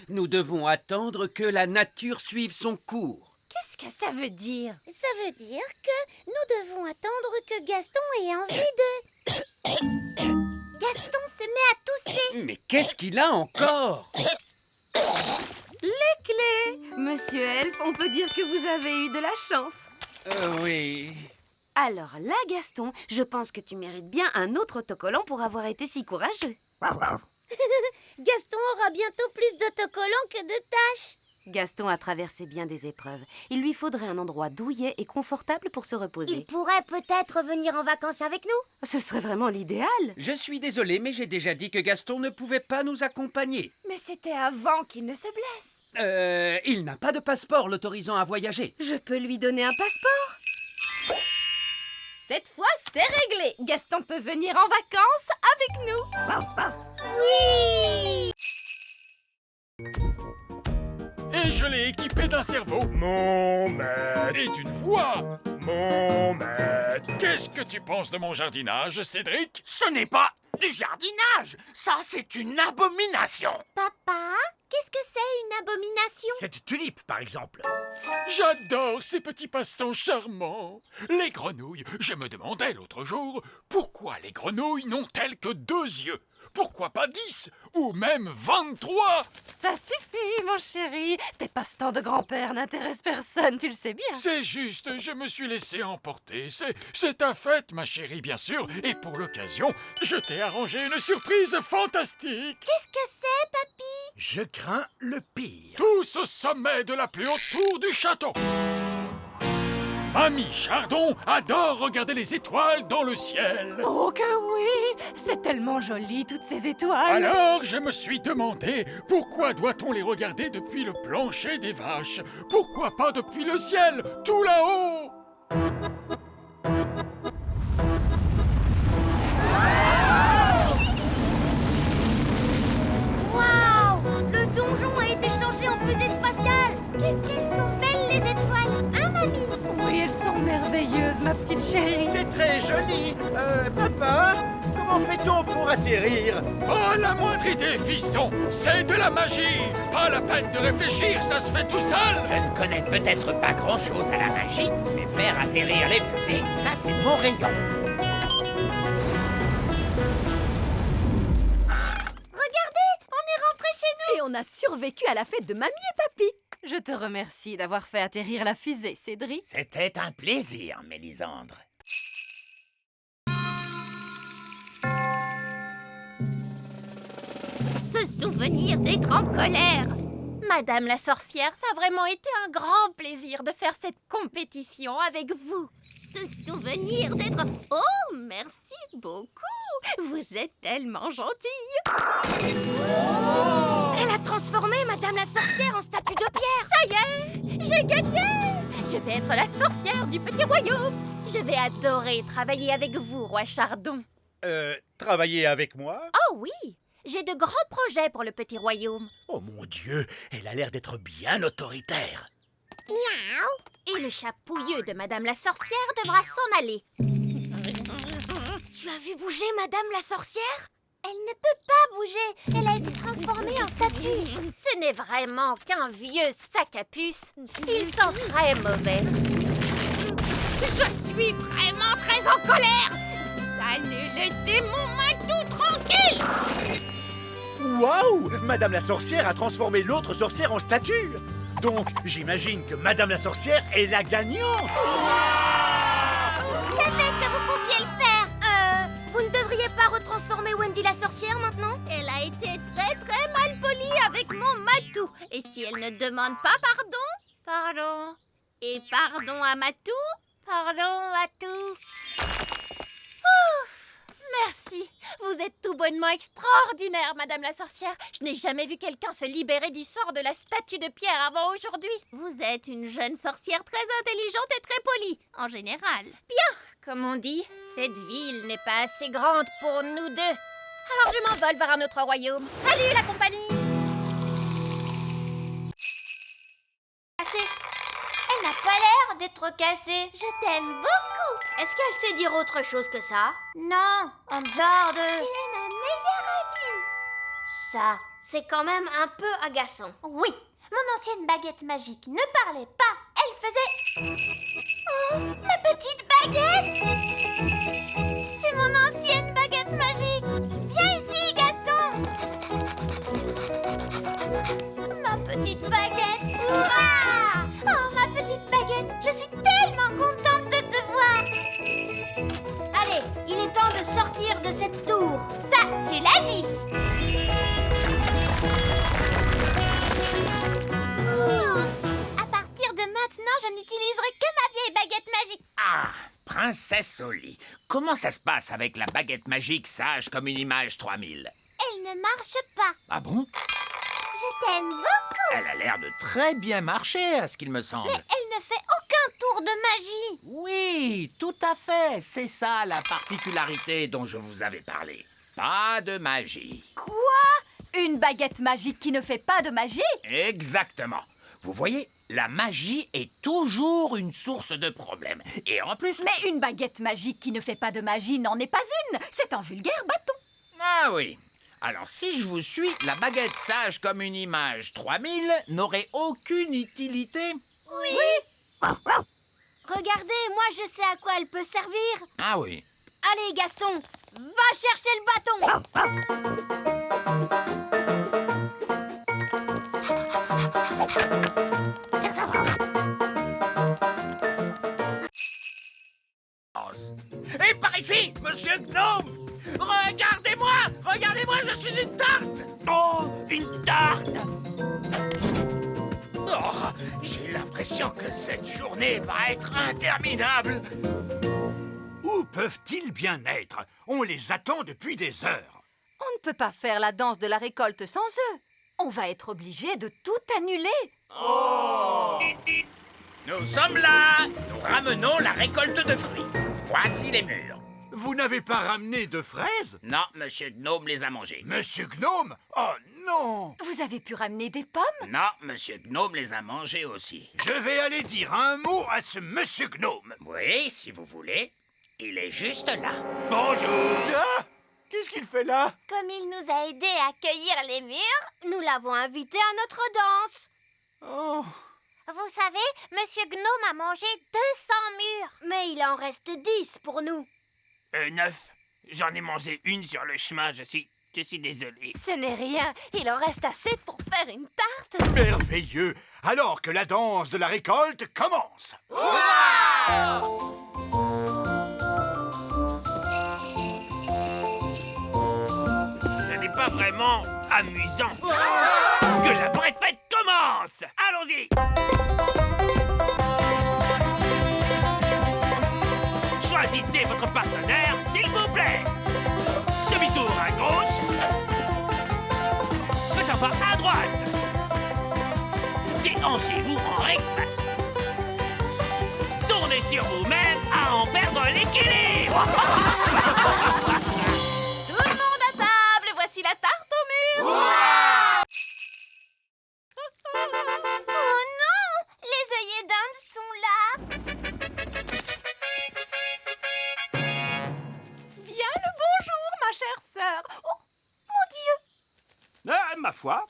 Nous devons attendre que la nature suive son cours. Qu'est-ce que ça veut dire? Ça veut dire que nous devons attendre que Gaston ait envie de... Gaston se met à tousser. Mais qu'est-ce qu'il a encore? Les clés! Monsieur Elfe, on peut dire que vous avez eu de la chance. Oui. Alors là, Gaston, je pense que tu mérites bien un autre autocollant pour avoir été si courageux. Gaston aura bientôt plus d'autocollants que de tâches. Gaston a traversé bien des épreuves. Il lui faudrait un endroit douillet et confortable pour se reposer. Il pourrait peut-être venir en vacances avec nous. Ce serait vraiment l'idéal. Je suis désolé, mais j'ai déjà dit que Gaston ne pouvait pas nous accompagner. Mais c'était avant qu'il ne se blesse. Il n'a pas de passeport l'autorisant à voyager. Je peux lui donner un passeport. Cette fois, c'est réglé. Gaston peut venir en vacances avec nous. Oui! Et je l'ai équipé d'un cerveau, mon maître, et d'une voix, mon maître. Qu'est-ce que tu penses de mon jardinage, Cédric? Ce n'est pas du jardinage. Ça, c'est une abomination. Papa, Qu'est-ce que c'est une abomination? Cette tulipe, par exemple. J'adore ces petits passe-temps charmants. Les grenouilles. Je me demandais l'autre jour, pourquoi les grenouilles n'ont-elles que 2 yeux? Pourquoi pas 10 ou même 23? Ça suffit, mon chéri. Tes passe-temps de grand-père n'intéressent personne, tu le sais bien. C'est juste, je me suis laissé emporter. C'est ta fête, ma chérie, bien sûr. Et pour l'occasion, je t'ai arrangé une surprise fantastique. Qu'est-ce que c'est, papy? Je crains le pire. Tous au sommet de la plus haute tour du château. Mamie Chardon adore regarder les étoiles dans le ciel. Oh que oui! C'est tellement joli, toutes ces étoiles. Alors, je me suis demandé, pourquoi doit-on les regarder depuis le plancher des vaches? Pourquoi pas depuis le ciel, tout là-haut? Waouh! Le donjon a été changé en fusée spatiale. Qu'est-ce qu'elles sont belles, les étoiles, hein, mamie? Oui, elles sont merveilleuses, ma petite chérie. C'est très joli. Papa, comment fait-on pour atterrir? Pas la moindre idée, fiston. C'est de la magie. Pas la peine de réfléchir, ça se fait tout seul. Je ne connais peut-être pas grand-chose à la magie, mais faire atterrir les fusées, ça c'est mon rayon. Regardez, on est rentré chez nous. Et on a survécu à la fête de mamie et papy. Je te remercie d'avoir fait atterrir la fusée, Cédric. C'était un plaisir, Mélisandre. Ce souvenir d'être en colère. Madame la sorcière, ça a vraiment été un grand plaisir de faire cette compétition avec vous. Ce souvenir d'être... Oh, merci beaucoup. Vous êtes tellement gentille. Elle a transformé Madame la sorcière en statue de pierre. Ça y est, j'ai gagné. Je vais être la sorcière du petit royaume. Je vais adorer travailler avec vous, roi Chardon. Travailler avec moi? Oh oui, j'ai de grands projets pour le petit royaume. Oh mon Dieu, elle a l'air d'être bien autoritaire. Miaou. Et le chat pouilleux de Madame la sorcière devra s'en aller. Tu as vu bouger Madame la sorcière? Elle ne peut pas bouger. Elle a été transformée en statue. Ce n'est vraiment qu'un vieux sac à puce. Il sent très mauvais. Je suis vraiment très en colère. Vous allez laisser mon Matou tranquille. Waouh! Madame la sorcière a transformé l'autre sorcière en statue. Donc, j'imagine que Madame la sorcière est la gagnante. Je savais que vous pouviez le faire. Vous ne devriez pas retransformer Wendy la sorcière maintenant? Elle a été très mal polie avec mon Matou. Et si elle ne demande pas pardon? Pardon. Et pardon à Matou? Pardon, Matou. Merci. Vous êtes tout bonnement extraordinaire, Madame la sorcière. Je n'ai jamais vu quelqu'un se libérer du sort de la statue de pierre avant aujourd'hui. Vous êtes une jeune sorcière très intelligente et très polie, en général. Bien, comme on dit, cette ville n'est pas assez grande pour nous deux. Alors je m'envole vers un autre royaume. Salut la compagnie! Elle n'a pas l'air d'être cassée. Je t'aime beaucoup. Est-ce qu'elle sait dire autre chose que ça? Non, en dehors de... Tu es ma meilleure amie. Ça, c'est quand même un peu agaçant. Oui, mon ancienne baguette magique ne parlait pas. Elle faisait... Oh, ma petite baguette! C'est mon ancienne baguette magique. Viens ici, Gaston. Ma petite baguette. Ouah! Oh, ma petite baguette, je suis tellement contente de te voir. Allez, il est temps de sortir de cette tour. Ça, tu l'as dit. À partir de maintenant, je n'utiliserai que ma vieille baguette magique. Ah, princesse Oli, comment ça se passe avec la baguette magique sage comme une image 3000? Elle ne marche pas. Ah bon? Je t'aime beaucoup. Elle a l'air de très bien marcher, à ce qu'il me semble. Mais elle ne fait aucun tour de magie. Oui, tout à fait. C'est ça la particularité dont je vous avais parlé. Pas de magie. Quoi? Une baguette magique qui ne fait pas de magie? Exactement. Vous voyez, la magie est toujours une source de problèmes. Et en plus... Mais une baguette magique qui ne fait pas de magie n'en est pas une. C'est un vulgaire bâton. Ah oui. Alors, si je vous suis, la baguette sage comme une image 3000 n'aurait aucune utilité. Oui. Regardez, moi je sais à quoi elle peut servir. Ah oui. Allez, Gaston, va chercher le Et par ici, monsieur Gnome! Regardez-moi! Regardez-moi, je suis une tarte! Oh, une tarte! Oh, j'ai l'impression que cette journée va être interminable. Où peuvent-ils bien être? On les attend depuis des heures. On ne peut pas faire la danse de la récolte sans eux. On va être obligé de tout annuler. Oh! Nous sommes là! Nous ramenons la récolte de fruits. Voici les mûres. Vous n'avez pas ramené de fraises? Non, monsieur Gnome les a mangées. Monsieur Gnome? Oh non! Vous avez pu ramener des pommes? Non, monsieur Gnome les a mangées aussi. Je vais aller dire un mot à ce monsieur Gnome. Oui, si vous voulez. Il est juste là. Bonjour! Ah! Qu'est-ce qu'il fait là? Comme il nous a aidés à cueillir les mûres, nous l'avons invité à notre danse. Oh! Vous savez, Monsieur Gnome a mangé 200 mûres. Mais il en reste 10 pour nous. 9. J'en ai mangé une sur le chemin, je suis désolé. Ce n'est rien. Il en reste assez pour faire une tarte. Merveilleux! Alors que la danse de la récolte commence! Ce n'est pas vraiment amusant. Que la vraie fête commence! Allons-y! Choisissez votre partenaire, s'il vous plaît. Demi-tour à gauche. Faites un pas à droite. Déhanchez-vous en rythme. Tournez sur vous-même à en perdre l'équilibre. Tout le monde à table. Voici la tarte aux mûres. oh non, les œillets d'Inde sont là. Bien le bonjour, ma chère sœur. Oh, mon Dieu. Ma foi.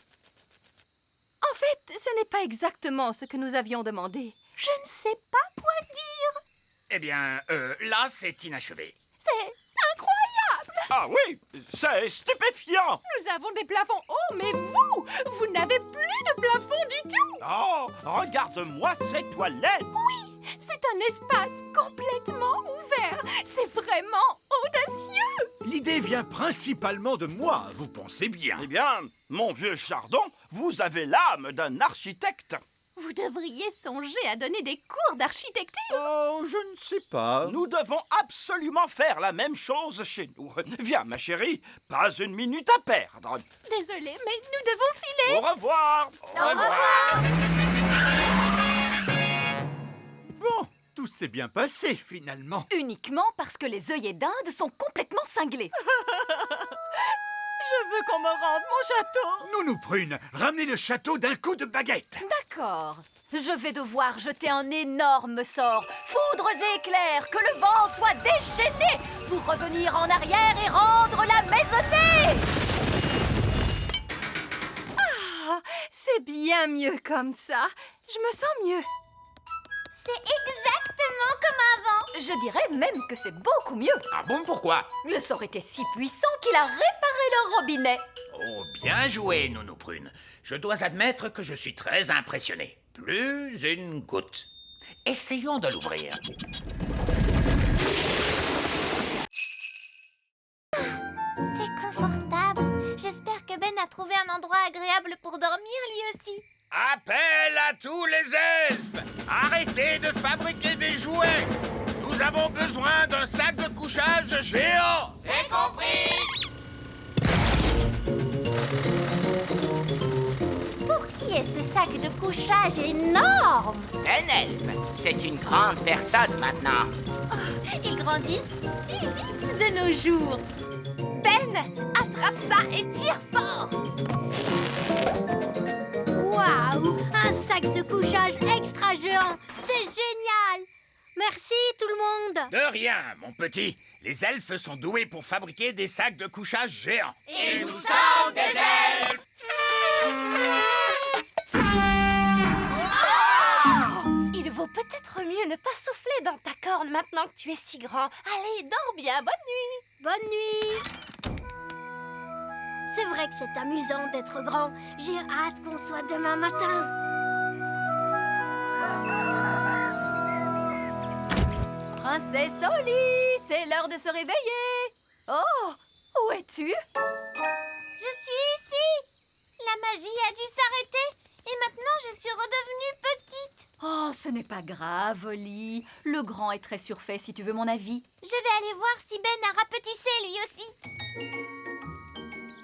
En fait, ce n'est pas exactement ce que nous avions demandé. Je ne sais pas quoi dire. Eh bien, là, c'est inachevé. C'est incroyable. Ah oui, c'est stupéfiant. Nous avons des plafonds hauts, mais vous n'avez plus de plafond du tout. Oh, regarde-moi ces toilettes. Oui, c'est un espace complètement ouvert. C'est vraiment audacieux. L'idée vient principalement de moi, vous pensez bien. Eh bien, mon vieux Chardon, vous avez l'âme d'un architecte. Vous devriez songer à donner des cours d'architecture. Oh, je ne sais pas. Nous devons absolument faire la même chose chez nous. Viens, ma chérie, pas une minute à perdre. Désolée, mais nous devons filer. Au revoir. Au revoir. Bon, tout s'est bien passé, finalement. Uniquement parce que les œillets d'Inde sont complètement cinglés. Je veux qu'on me rende mon château. Nounou Prune, ramenez le château d'un coup de baguette. D'accord. Je vais devoir jeter un énorme sort. Foudres et éclairs, que le vent soit déchaîné pour revenir en arrière et rendre la maisonnée. Ah, c'est bien mieux comme ça. Je me sens mieux. C'est exactement comme avant. Je dirais même que c'est beaucoup mieux. Ah bon, pourquoi? Le sort était si puissant qu'il a réparé le robinet. Oh, bien joué, Nounou Prune. Je dois admettre que je suis très impressionné. Plus une goutte. Essayons de l'ouvrir. C'est confortable. J'espère que Ben a trouvé un endroit agréable pour dormir lui aussi. Appel à tous les elfes! Arrêtez de fabriquer des jouets! Nous avons besoin d'un sac de couchage géant! C'est compris! Pour qui est ce sac de couchage énorme? Un elfe, c'est une grande personne maintenant. Ils grandissent si vite de nos jours. Ben, attrape ça et tire fort. Waouh, un sac de couchage extra géant. C'est génial. Merci tout le monde. De rien, mon petit. Les elfes sont doués pour fabriquer des sacs de couchage géants. Et nous sommes des elfes. Il vaut peut-être mieux ne pas souffler dans ta corne maintenant que tu es si grand. Allez, dors bien, bonne nuit. Bonne nuit. C'est vrai que c'est amusant d'être grand. J'ai hâte qu'on soit demain matin. Princesse Oli, c'est l'heure de se réveiller. Oh, où es-tu? Je suis ici. La magie a dû s'arrêter et maintenant je suis redevenue petite. Oh, ce n'est pas grave, Oli. Le grand est très surfait, si tu veux mon avis. Je vais aller voir si Ben a rapetissé lui aussi.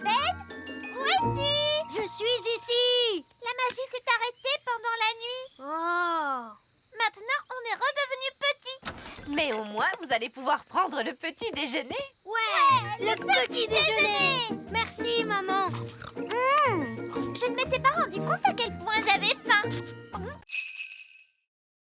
Ben, où es-tu? Je suis ici. La magie s'est arrêtée pendant la nuit. Oh. Maintenant, on est redevenu petit. Mais au moins, vous allez pouvoir prendre le petit déjeuner. Ouais, le petit déjeuner. Merci, maman. Je ne m'étais pas rendu compte à quel point j'avais faim.